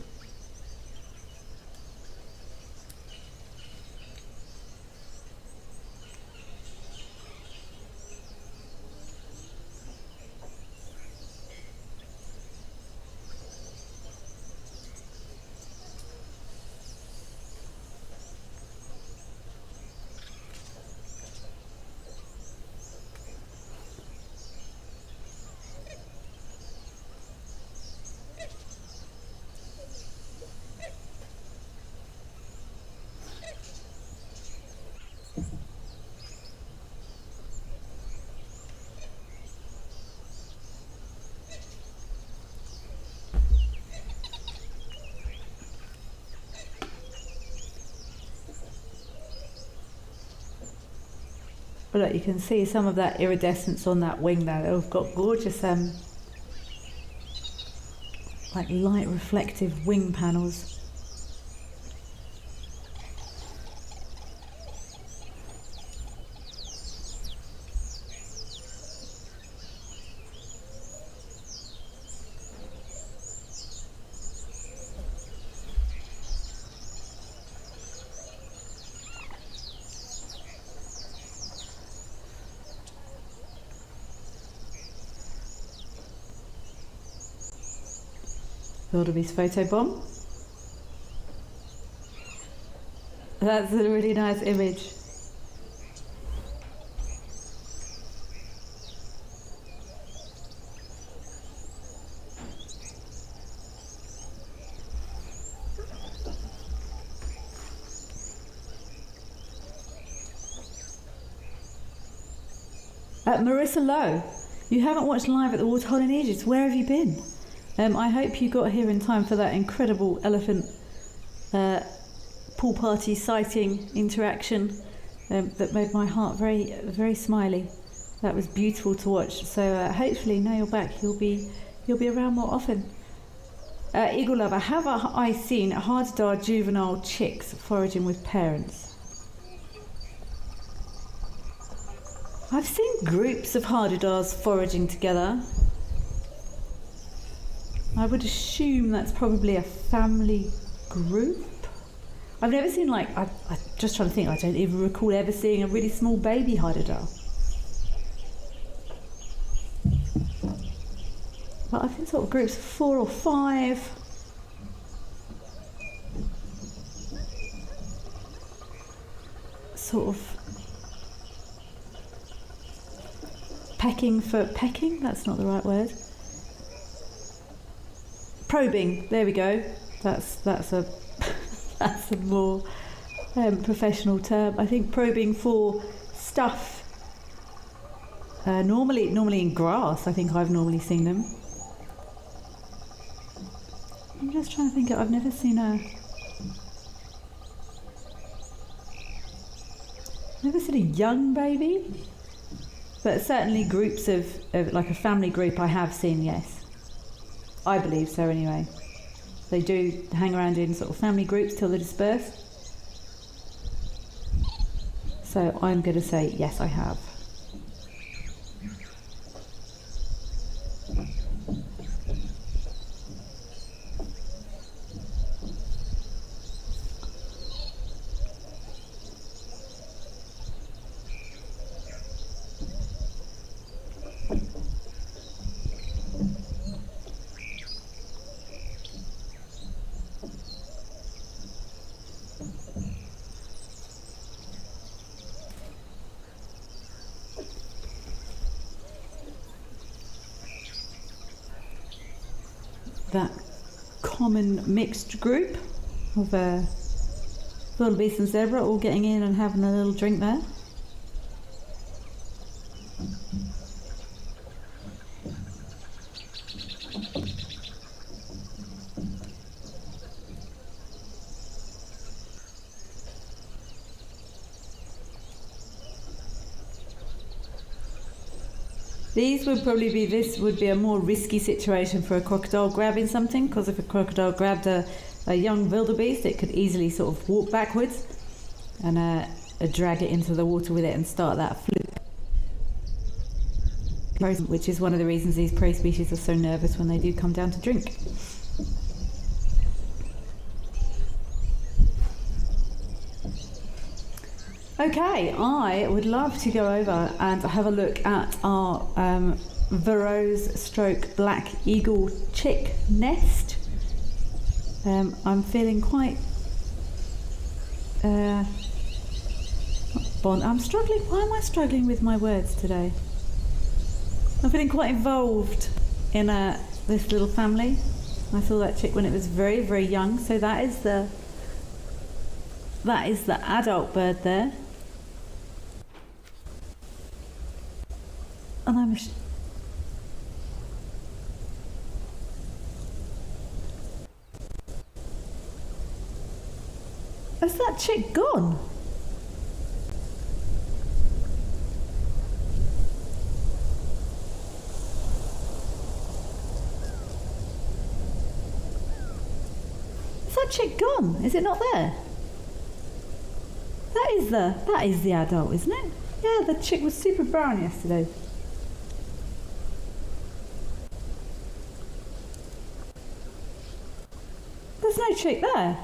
But look, you can see some of that iridescence on that wing there. They've got gorgeous like light reflective wing panels. Wildebeest photo bomb. That's a really nice image. Marissa Lowe, you haven't watched live at the Waterhole in ages. Where have you been? I hope you got here in time for that incredible elephant pool party sighting interaction that made my heart very, very smiley. That was beautiful to watch. So hopefully now you're back, you'll be around more often. Eagle Lover, have I seen hard-to-die juvenile chicks foraging with parents? I've seen groups of hardidars foraging together. I would assume that's probably a family group. I've never seen, like, I'm just trying to think, I don't even recall ever seeing a really small baby hardidar. But I've seen sort of groups of 4 or 5. Sort of pecking, that's not the right word. Probing, there we go. That's a that's a more professional term. I think probing for stuff. Normally in grass. I think I've normally seen them. I'm just trying to think. I've never seen a young baby, but certainly groups of like a family group I have seen. Yes. I believe so anyway. They do hang around in sort of family groups till they disperse. So I'm going to say yes, I have. That common mixed group of wildebeest and zebra all getting in and having a little drink there. These would probably be, this would be a more risky situation for a crocodile grabbing something, because if a crocodile grabbed a young wildebeest, it could easily sort of walk backwards and drag it into the water with it and start that flip. Which is one of the reasons these prey species are so nervous when they do come down to drink. Okay, I would love to go over and have a look at our Varro's stroke black eagle chick nest. I'm feeling quite I'm struggling. Why am I struggling with my words today? I'm feeling quite involved in this little family. I saw that chick when it was very, very young. So that is the adult bird there. And I'm is that chick gone? Is that chick gone? Is it not there? That is the adult, isn't it? Yeah, the chick was super brown yesterday. There's no chick there.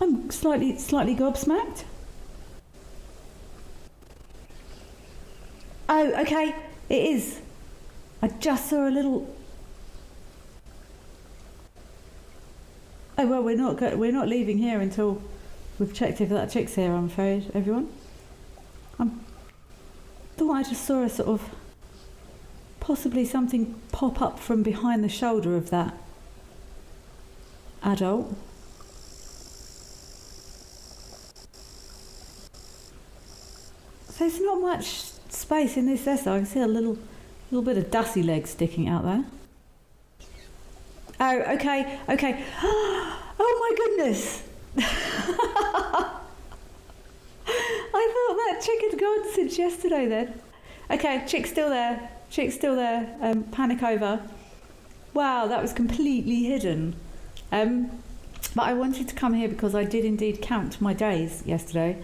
I'm slightly gobsmacked. Oh, okay, it is. I just saw a little. Oh well, we're not leaving here until we've checked if that chick's here. I'm afraid, everyone. Thought I just saw a sort of possibly something pop up from behind the shoulder of that adult. So there's not much space in this nest. I can see a little bit of dusty leg sticking out there. Oh, okay. Oh my goodness! I thought that chick had gone since yesterday then. Okay, chick's still there. Panic over. Wow, that was completely hidden. But I wanted to come here because I did indeed count my days yesterday.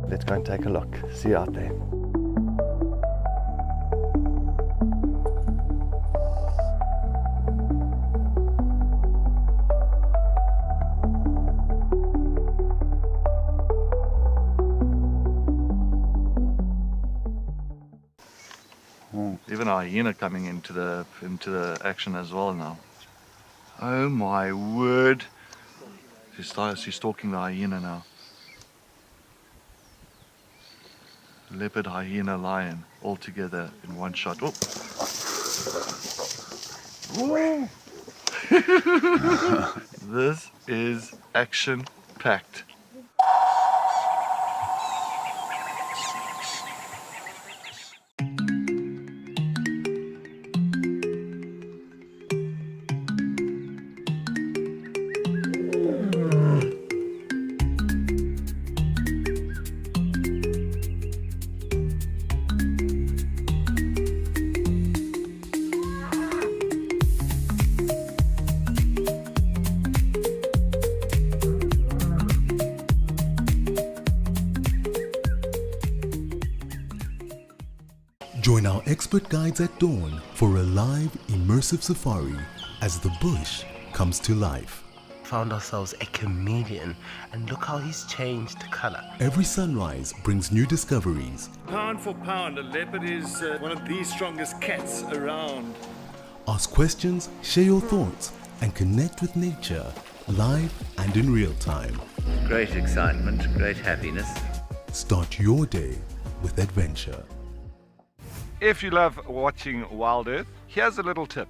Let's go and take a look. See you out there. Even a hyena coming into the action as well now. Oh my word! She's stalking the hyena now. Leopard, hyena, lion, all together in one shot. Oh. This is action-packed. Join our expert guides at dawn for a live, immersive safari as the bush comes to life. Found ourselves a chameleon, and look how he's changed color. Every sunrise brings new discoveries. Pound for pound, a leopard is one of the strongest cats around. Ask questions, share your thoughts, and connect with nature, live and in real time. Great excitement, great happiness. Start your day with adventure. If you love watching Wild Earth, here's a little tip.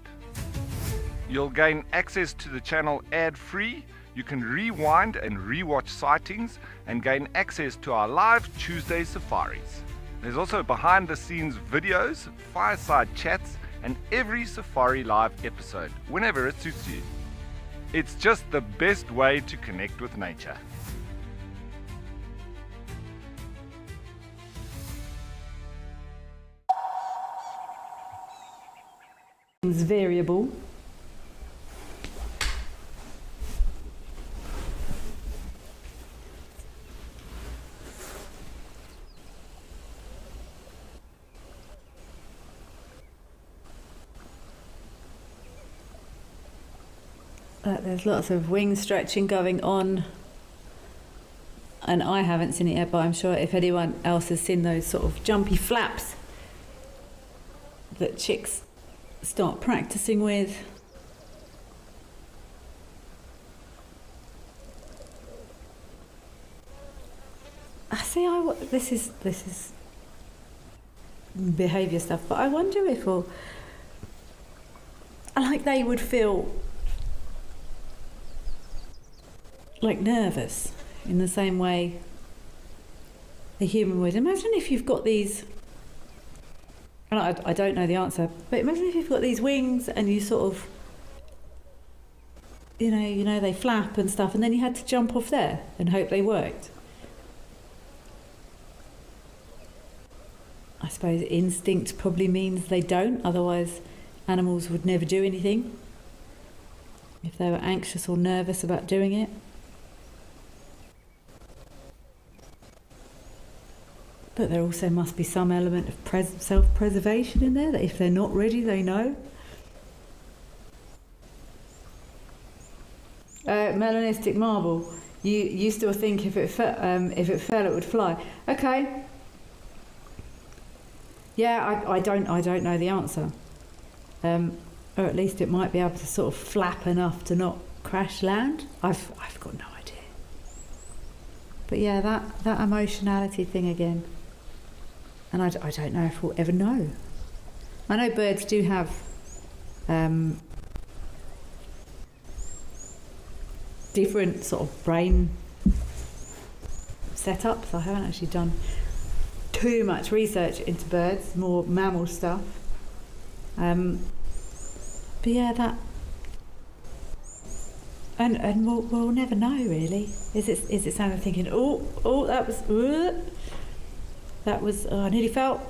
You'll gain access to the channel ad-free. You can rewind and rewatch sightings and gain access to our live Tuesday safaris. There's also behind the scenes videos, fireside chats, and every safari live episode, whenever it suits you. It's just the best way to connect with nature. It's variable. There's lots of wing stretching going on, and I haven't seen it yet, but I'm sure if anyone else has seen those sort of jumpy flaps that chicks start practicing with. This is behaviour stuff, but I wonder if they would feel like nervous in the same way a human would. Imagine if you've got these, and I don't know the answer, but imagine if you've got these wings and you sort of, you know they flap and stuff, and then you had to jump off there and hope they worked. I suppose instinct probably means they don't, otherwise animals would never do anything if they were anxious or nervous about doing it. But there also must be some element of self-preservation in there, that if they're not ready, they know. Melanistic marble. You still think if it fell, it would fly? Okay. Yeah, I don't know the answer. Or at least it might be able to sort of flap enough to not crash land. I've got no idea. But yeah, that emotionality thing again. And I don't know if we'll ever know. I know birds do have different sort of brain setups. I haven't actually done too much research into birds, more mammal stuff. But yeah, that, and we'll never know really. Is it someone thinking, oh that was I nearly fell.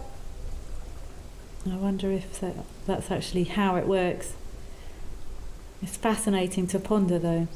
I wonder if that's actually how it works. It's fascinating to ponder though.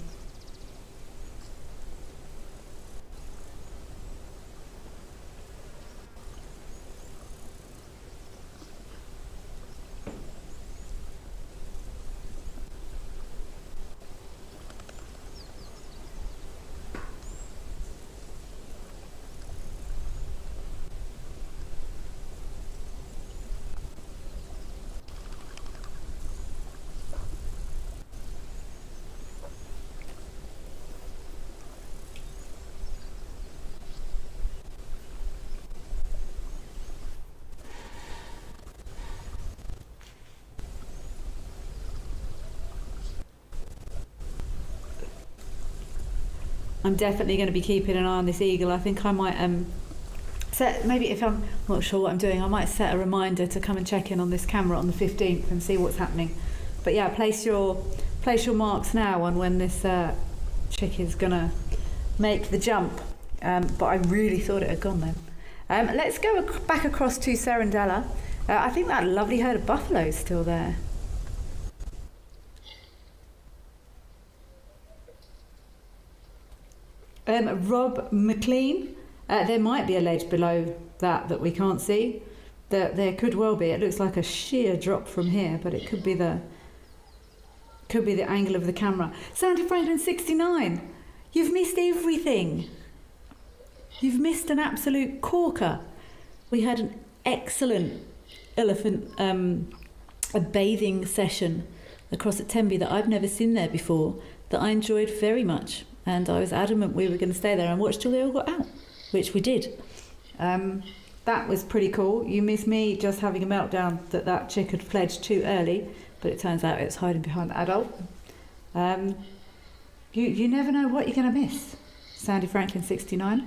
I'm definitely going to be keeping an eye on this eagle. I think I might set, maybe if I'm not sure what I'm doing, I might set a reminder to come and check in on this camera on the 15th and see what's happening. But yeah, place your marks now on when this chick is going to make the jump. But I really thought it had gone then. Let's go back across to Serendella. I think that lovely herd of buffalo is still there. Rob McLean, there might be a ledge below that we can't see. There could well be. It looks like a sheer drop from here, but it could be the angle of the camera. Sandy Franklin 69, you've missed everything. You've missed an absolute corker. We had an excellent elephant a bathing session across at Tenby that I've never seen there before, that I enjoyed very much. And I was adamant we were going to stay there and watch till they all got out, which we did. That was pretty cool. You missed me just having a meltdown that chick had fledged too early, but it turns out it's hiding behind the adult. You never know what you're going to miss. Sandy Franklin 69.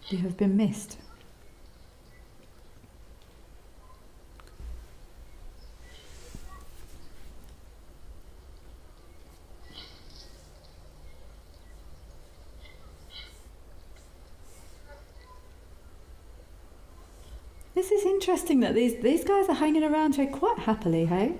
You have been missed. This is interesting that these guys are hanging around here quite happily, hey?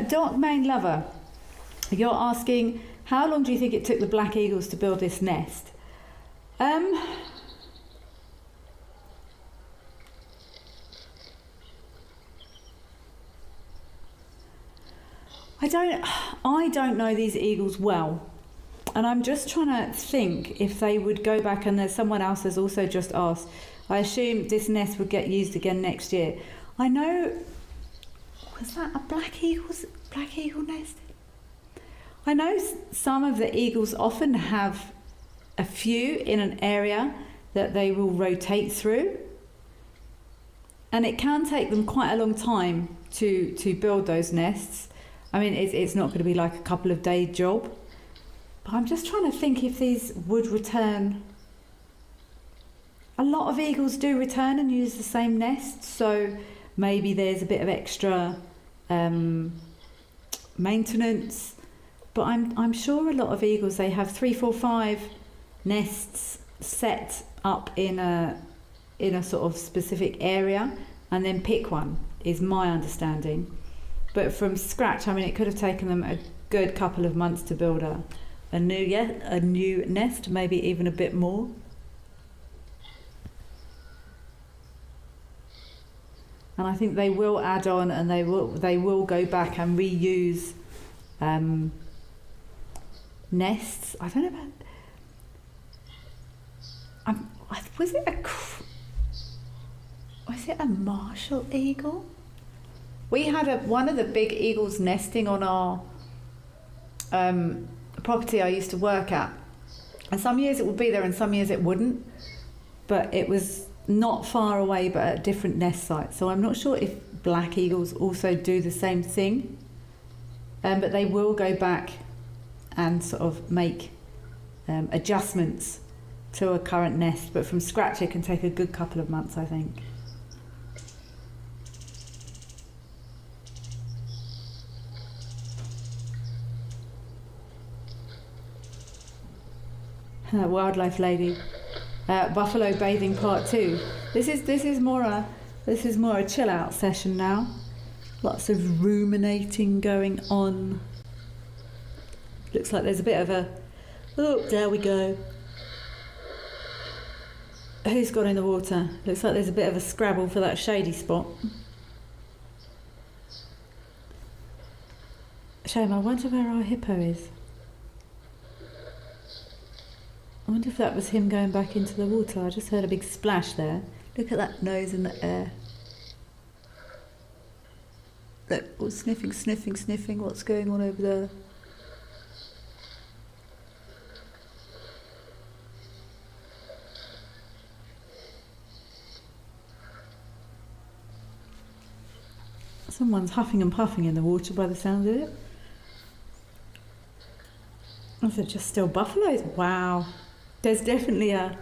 Dark Main Lover, you're asking, how long do you think it took the black eagles to build this nest? I don't know these eagles well, and I'm just trying to think if they would go back, and there's someone else has also just asked, I assume this nest would get used again next year. I know, was that a black eagle nest? I know some of the eagles often have a few in an area that they will rotate through, and it can take them quite a long time to build those nests. I mean, it's not going to be like a couple of day job, but I'm just trying to think if these would return. A lot of eagles do return and use the same nest, so maybe there's a bit of extra maintenance, but I'm sure a lot of eagles, they have 3, 4, 5 nests set up in a sort of specific area and then pick one, is my understanding. But from scratch, I mean, it could have taken them a good couple of months to build a new nest, maybe even a bit more. And I think they will add on, and they will go back and reuse nests. I don't know about. Was it a Marshall eagle? We had one of the big eagles nesting on our property I used to work at, and some years it would be there and some years it wouldn't, but it was not far away but at different nest sites, so I'm not sure if black eagles also do the same thing, but they will go back and sort of make adjustments to a current nest, but from scratch it can take a good couple of months, I think. Wildlife lady, buffalo bathing part 2. This is more a chill out session now. Lots of ruminating going on. Looks like there's a bit of a, oh, there we go. Who's got in the water? Looks like there's a bit of a scrabble for that shady spot. Shame, I wonder where our hippo is. I wonder if that was him going back into the water. I just heard a big splash there. Look at that nose in the air. Look, oh, sniffing, sniffing, sniffing. What's going on over there? Someone's huffing and puffing in the water by the sound of it. Is it just still buffaloes? Wow. There's definitely a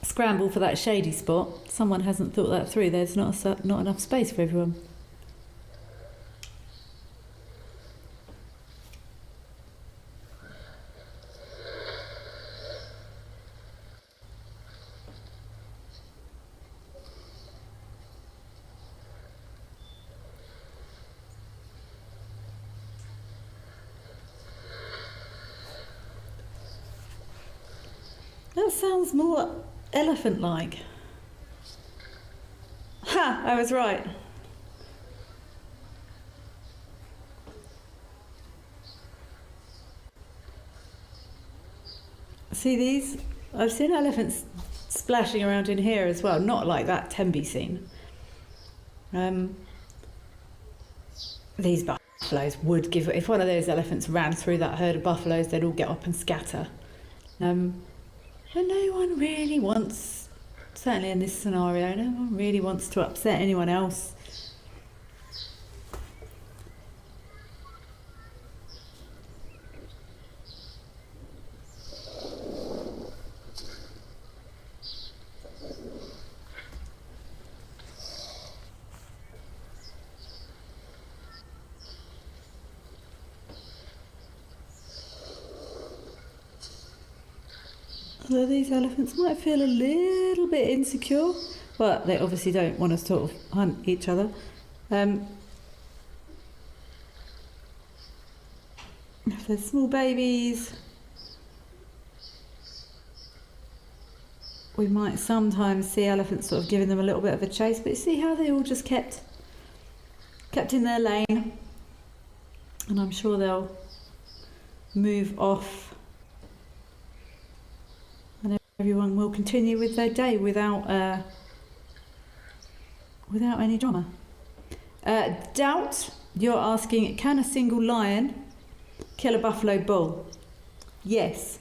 scramble for that shady spot. Someone hasn't thought that through. There's not enough space for everyone. That sounds more elephant-like. Ha! I was right. See these? I've seen elephants splashing around in here as well, not like that Tembe scene. These buffaloes would give, if one of those elephants ran through that herd of buffaloes, they'd all get up and scatter. But no one really wants, certainly in this scenario, no one really wants to upset anyone else. Although these elephants might feel a little bit insecure, but they obviously don't want to sort of hunt each other. If they're small babies, we might sometimes see elephants sort of giving them a little bit of a chase, but you see how they all just kept in their lane, and I'm sure they'll move off. Everyone will continue with their day without any drama. Doubt, you're asking, can a single lion kill a buffalo bull? Yes,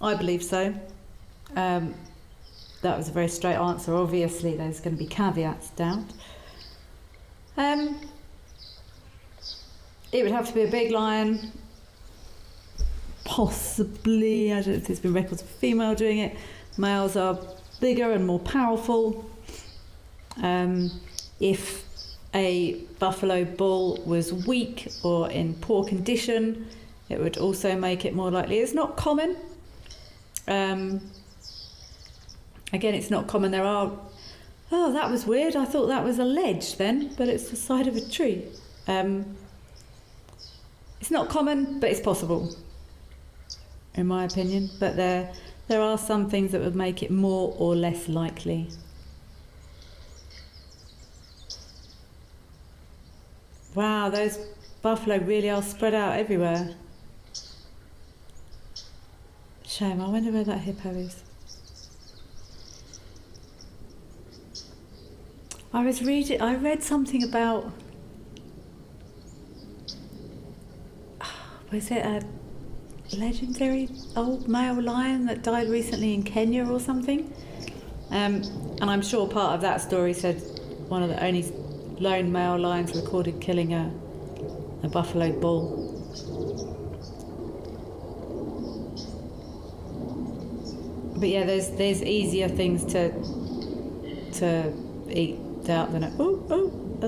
I believe so. That was a very straight answer. Obviously, there's going to be caveats, Doubt. It would have to be a big lion. Possibly, I don't know if there's been records of a female doing it. Males are bigger and more powerful. If a buffalo bull was weak or in poor condition, it would also make it more likely. It's not common. Again, it's not common. There are... Oh, that was weird. I thought that was a ledge then, but it's the side of a tree. It's not common, but it's possible, in my opinion, but there are some things that would make it more or less likely. Wow, those buffalo really are spread out everywhere. Shame, I wonder where that hippo is. I read something about, was it a legendary old male lion that died recently in Kenya or something, and I'm sure part of that story said one of the only lone male lions recorded killing a buffalo bull. But yeah, there's easier things to eat out than are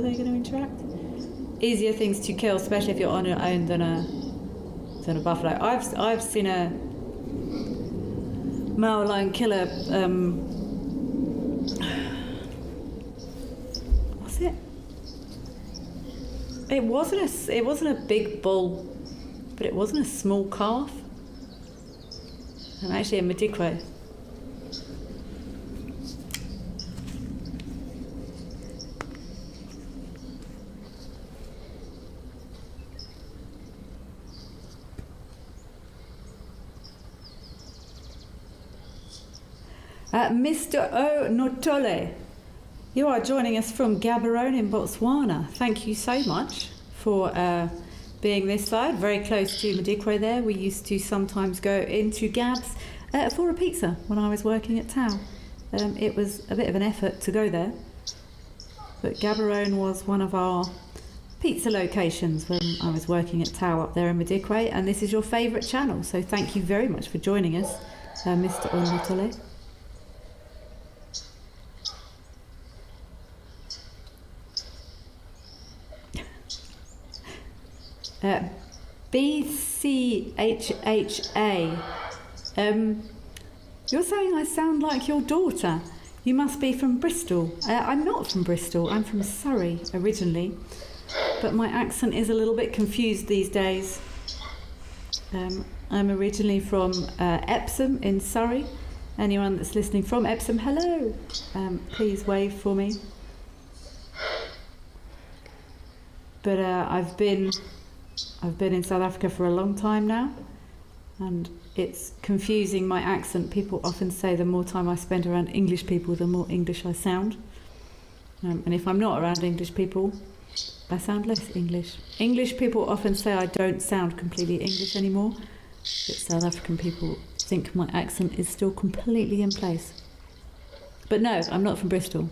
they going to interact? Easier things to kill, especially if you're on your own, than a buffalo. I've seen a male lion kill a what's it? It wasn't a big bull, but it wasn't a small calf. I'm actually in Madikwe. Mr. O. Notole, you are joining us from Gaborone in Botswana. Thank you so much for being this side, very close to Madikwe there. We used to sometimes go into Gabs for a pizza when I was working at Tau. It was a bit of an effort to go there, but Gaborone was one of our pizza locations when I was working at Tau up there in Madikwe, and this is your favourite channel, so thank you very much for joining us, Mr. O. Notole. BCHHA. You're saying I sound like your daughter. You must be from Bristol. I'm not from Bristol. I'm from Surrey originally, but my accent is a little bit confused these days. I'm originally from Epsom in Surrey. Anyone that's listening from Epsom, hello. Please wave for me. But I've been in South Africa for a long time now, and it's confusing my accent. People often say the more time I spend around English people, the more English I sound. And if I'm not around English people, I sound less English. English people often say I don't sound completely English anymore, but South African people think my accent is still completely in place. But no, I'm not from Bristol.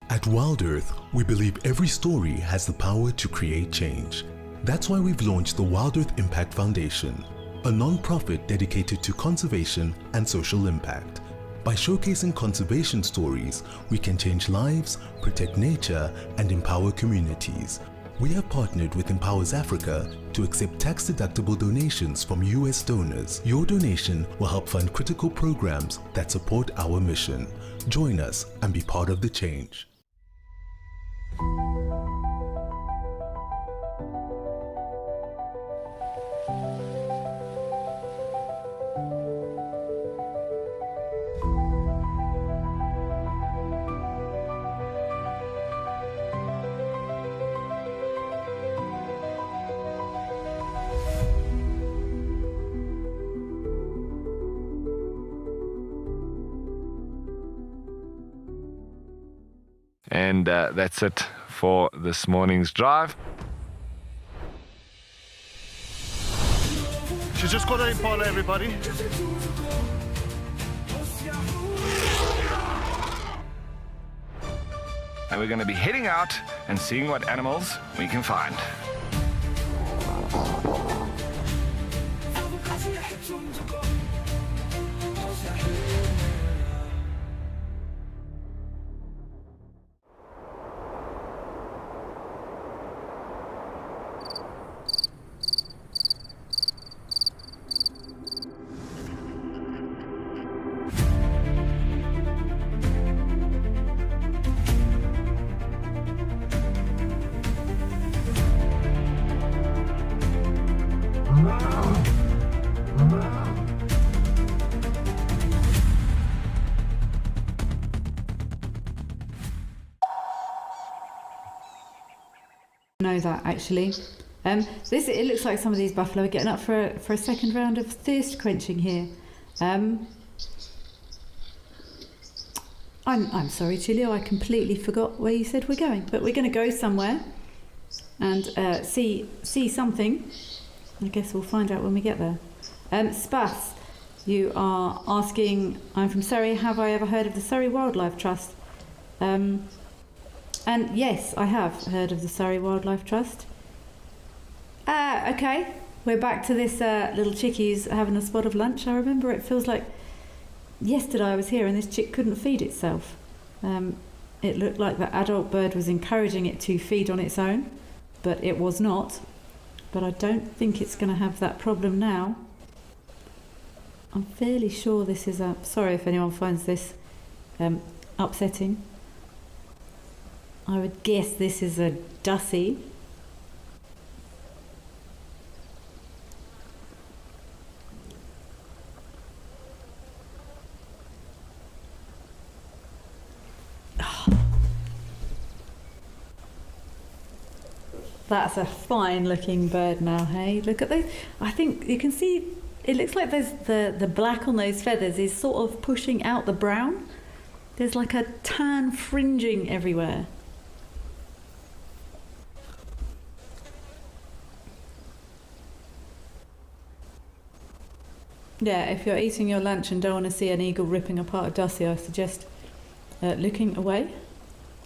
At Wild Earth, we believe every story has the power to create change. That's why we've launched the Wild Earth Impact Foundation, a non-profit dedicated to conservation and social impact. By showcasing conservation stories, we can change lives, protect nature, and empower communities. We have partnered with Empowers Africa to accept tax-deductible donations from US donors. Your donation will help fund critical programs that support our mission. Join us and be part of the change. And that's it for this morning's drive. She's just got her impala, everybody. And we're going to be heading out and seeing what animals we can find. Know that actually. It looks like some of these buffalo are getting up for a second round of thirst quenching here. I'm sorry, Chilio, I completely forgot where you said we're going, but we're going to go somewhere and see something. I guess we'll find out when we get there. Spas, you are asking, I'm from Surrey, have I ever heard of the Surrey Wildlife Trust? And yes, I have heard of the Surrey Wildlife Trust. Okay, we're back to this little chickie's having a spot of lunch. I remember it feels like yesterday I was here and this chick couldn't feed itself. It looked like the adult bird was encouraging it to feed on its own, but it was not. But I don't think it's going to have that problem now. I'm fairly sure this is sorry if anyone finds this upsetting. I would guess this is a dussie. That's a fine looking bird now, hey? Look at those. I think you can see, it looks like there's the black on those feathers is sort of pushing out the brown. There's like a tan fringing everywhere. Yeah, if you're eating your lunch and don't want to see an eagle ripping apart a dussie, I suggest looking away.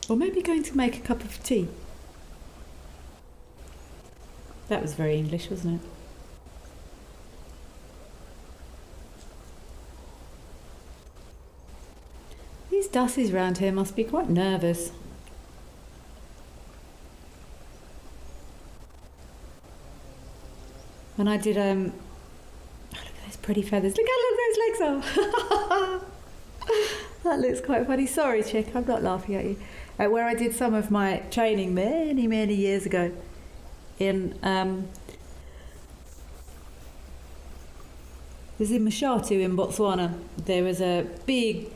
Or maybe going to make a cup of tea. That was very English, wasn't it? These dussies round here must be quite nervous. when I did oh, look at those pretty feathers. Look how long those legs are. That looks quite funny. Sorry, chick, I'm not laughing at you. Where I did some of my training many years ago in it was in Mashatu in Botswana. There was a big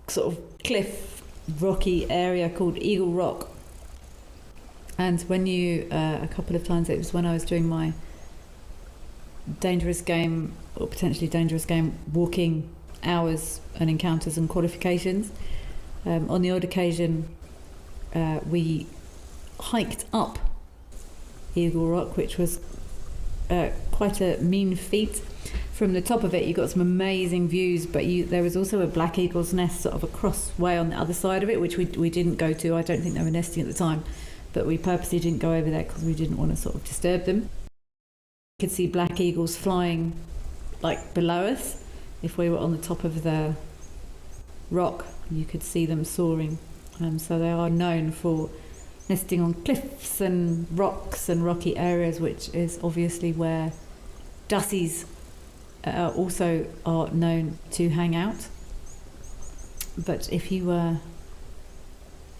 sort of cliff rocky area called Eagle Rock, and when you a couple of times, it was when I was doing my dangerous game or potentially dangerous game walking hours and encounters and qualifications, on the odd occasion we hiked up Eagle Rock, which was quite a mean feat. From the top of it you got some amazing views, but there was also a black eagle's nest sort of across way on the other side of it, which we didn't go to. I don't think they were nesting at the time, but we purposely didn't go over there because we didn't want to sort of disturb them. You could see black eagles flying like below us. If we were on the top of the rock, you could see them soaring. So they are known for nesting on cliffs and rocks and rocky areas, which is obviously where dussies also are known to hang out. But if you were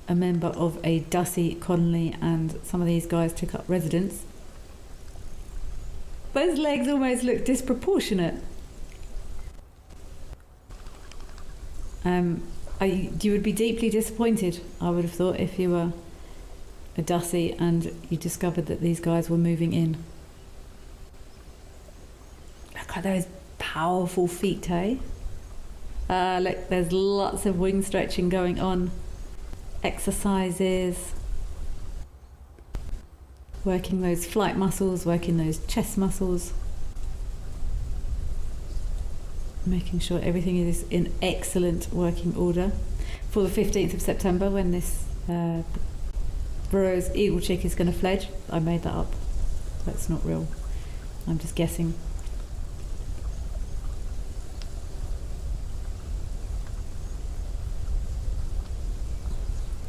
a member of a dussie colony and some of these guys took up residence, those legs almost look disproportionate. You would be deeply disappointed, I would have thought, if you were a dussie and you discovered that these guys were moving in. Look at those powerful feet, hey? Look, there's lots of wing stretching going on. Exercises. Working those flight muscles, working those chest muscles. Making sure everything is in excellent working order for the 15th of September, when this Burroughs eagle chick is going to fledge. I made that up. That's not real. I'm just guessing.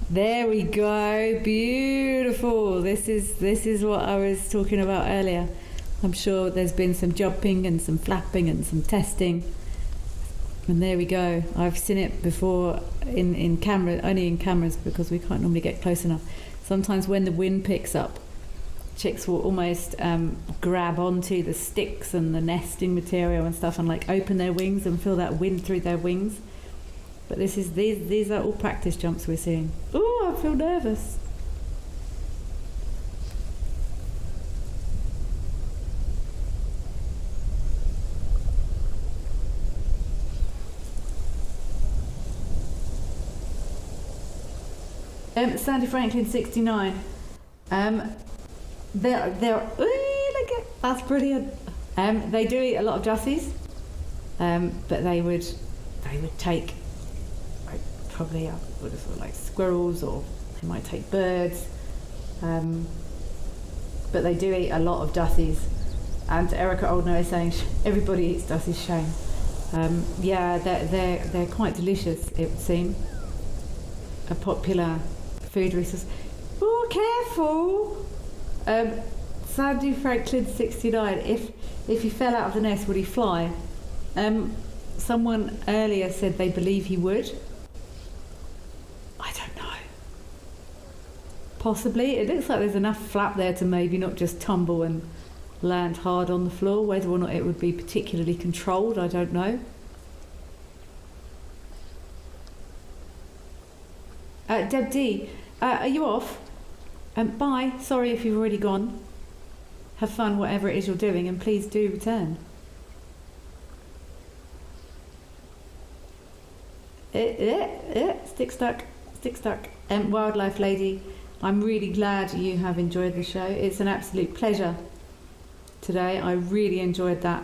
There we go. Beautiful. This is what I was talking about earlier. I'm sure there's been some jumping and some flapping and some testing. And there we go. I've seen it before in camera, only in cameras because we can't normally get close enough. Sometimes when the wind picks up, chicks will almost grab onto the sticks and the nesting material and stuff and like open their wings and feel that wind through their wings. But these are all practice jumps we're seeing. Oh, I feel nervous. Sandy Franklin 69. They're look at, that's brilliant. They do eat a lot of dussies, but they would take like, probably what is it, like squirrels, or they might take birds. But they do eat a lot of dussies. And Erica Oldknow is saying everybody eats dussies. Shame. Yeah, they're quite delicious. It would seem a popular food resource. Oh, careful! Sandy Franklin 69. If he fell out of the nest, would he fly? Someone earlier said they believe he would. I don't know. Possibly. It looks like there's enough flap there to maybe not just tumble and land hard on the floor. Whether or not it would be particularly controlled, I don't know. Deb D, are you off? Bye. Sorry if you've already gone. Have fun, whatever it is you're doing, and please do return. Stick stuck. Wildlife lady, I'm really glad you have enjoyed the show. It's an absolute pleasure today. I really enjoyed that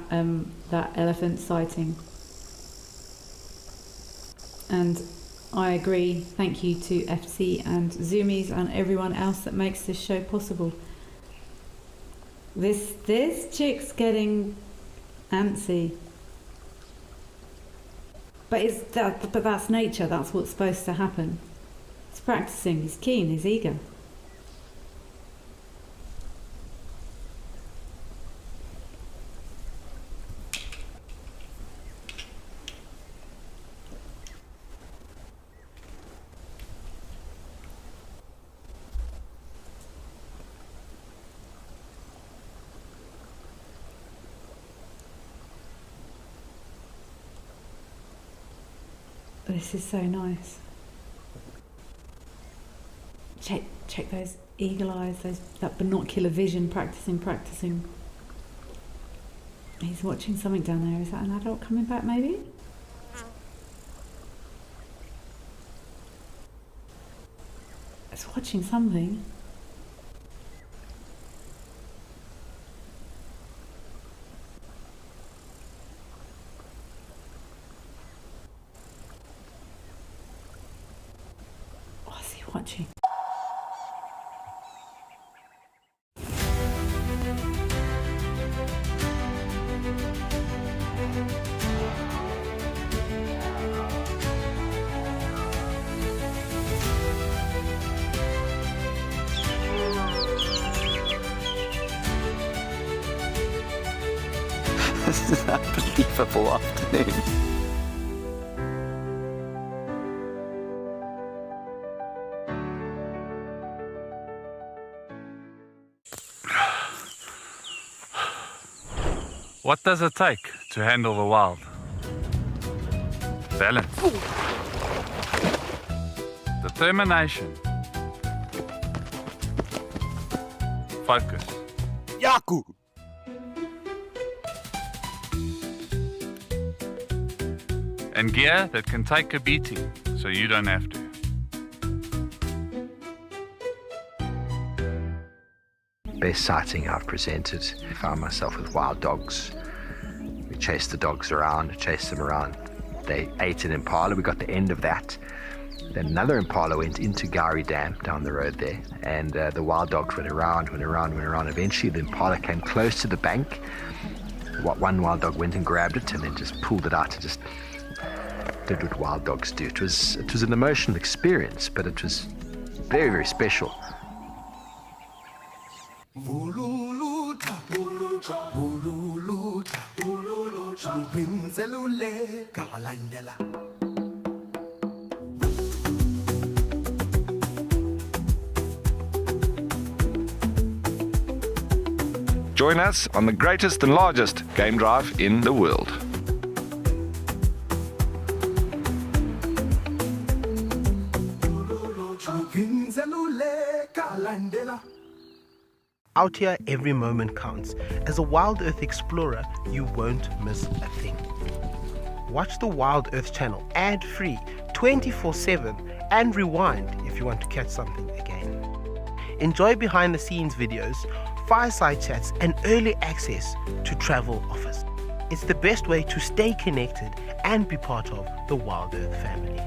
elephant sighting. And I agree. Thank you to FC and Zoomies and everyone else that makes this show possible. This chick's getting antsy. But that's nature. That's what's supposed to happen. He's practicing. He's keen. He's eager. This is so nice. Check those eagle eyes, that binocular vision, practicing. He's watching something down there. Is that an adult coming back maybe? It's watching something. What's he watching? This is an unbelievable afternoon. What does it take to handle the wild? Balance. Determination. Focus. Yaku! And gear that can take a beating so you don't have to. Best sighting I've presented, I found myself with wild dogs. We chased the dogs around, chased them around. They ate an impala, we got the end of that. Then another impala went into Gowrie Dam down the road there, and the wild dogs went around. Eventually the impala came close to the bank. One wild dog went and grabbed it and then just pulled it out and just did what wild dogs do. It was an emotional experience, but it was very, very special. Join us on the greatest and largest game drive in the world. Out here, every moment counts. As a Wild Earth explorer, you won't miss a thing. Watch the Wild Earth channel ad-free, 24/7, and rewind if you want to catch something again. Enjoy behind-the-scenes videos, fireside chats, and early access to travel offers. It's the best way to stay connected and be part of the Wild Earth family.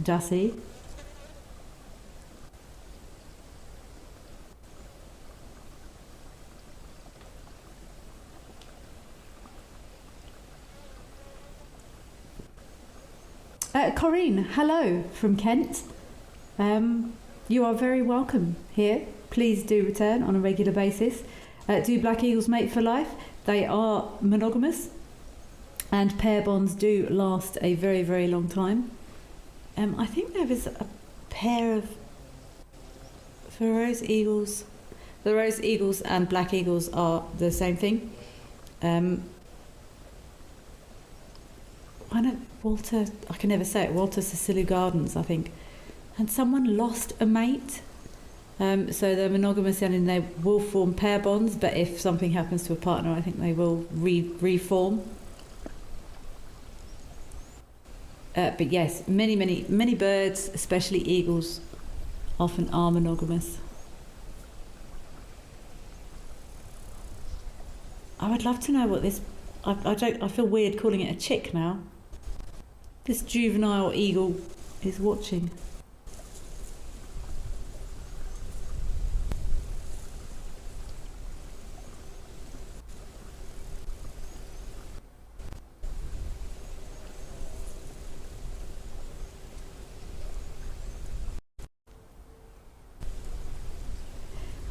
Dusty. Corinne, hello from Kent. You are very welcome here. Please do return on a regular basis. Do black eagles mate for life? They are monogamous, and pair bonds do last a very, very long time. I think there is a pair of rose eagles. The rose eagles and black eagles are the same thing. Walter, I can never say it, Walter Cecily Gardens, I think. And someone lost a mate. So they're monogamous and they will form pair bonds, but if something happens to a partner, I think they will reform. But yes, many birds, especially eagles, often are monogamous. I would love to know what this. I feel weird calling it a chick now. This juvenile eagle is watching.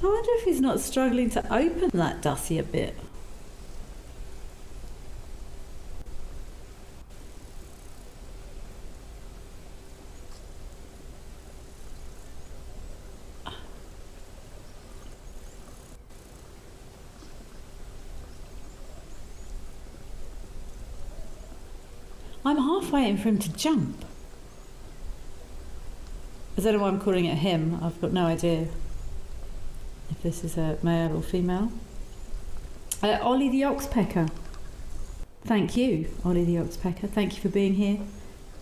I wonder if he's not struggling to open that Dusty a bit. I'm half waiting for him to jump. I don't know why I'm calling it him. I've got no idea if this is a male or female. Ollie the Oxpecker. Thank you, Ollie the Oxpecker. Thank you for being here.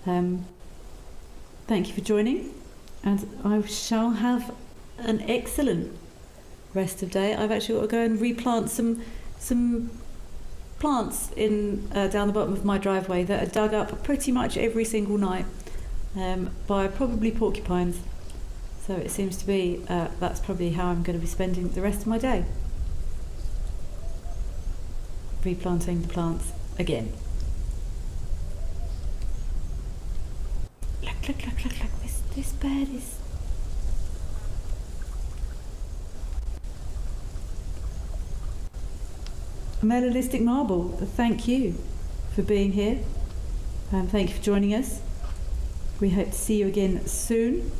Thank you for joining. And I shall have an excellent rest of day. I've actually got to go and replant some plants in down the bottom of my driveway that are dug up pretty much every single night by probably porcupines. So it seems to be that's probably how I'm going to be spending the rest of my day. Replanting the plants again. Look, this bird is... Melanistic Marble, thank you for being here. Thank you for joining us. We hope to see you again soon.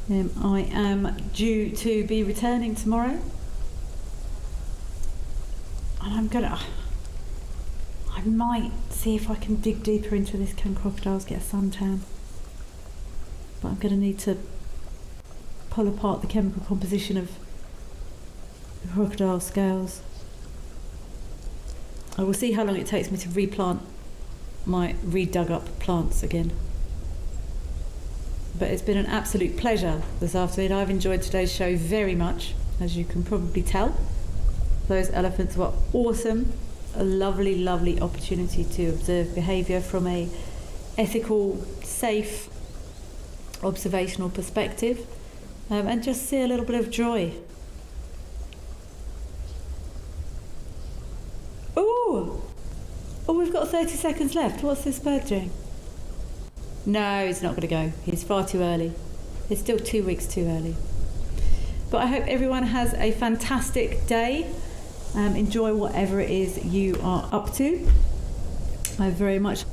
I am due to be returning tomorrow. And I might see if I can dig deeper into this, can crocodiles get a suntan? But I'm going to need to pull apart the chemical composition of the crocodile scales. I will see how long it takes me to replant my redug up plants again. But it's been an absolute pleasure this afternoon. I've enjoyed today's show very much, as you can probably tell. Those elephants were awesome. A lovely, lovely opportunity to observe behaviour from a ethical, safe, observational perspective, and just see a little bit of joy. Oh, we've got 30 seconds left. What's this bird doing? No, he's not going to go. He's far too early. It's still 2 weeks too early. But I hope everyone has a fantastic day. Enjoy whatever it is you are up to. I very much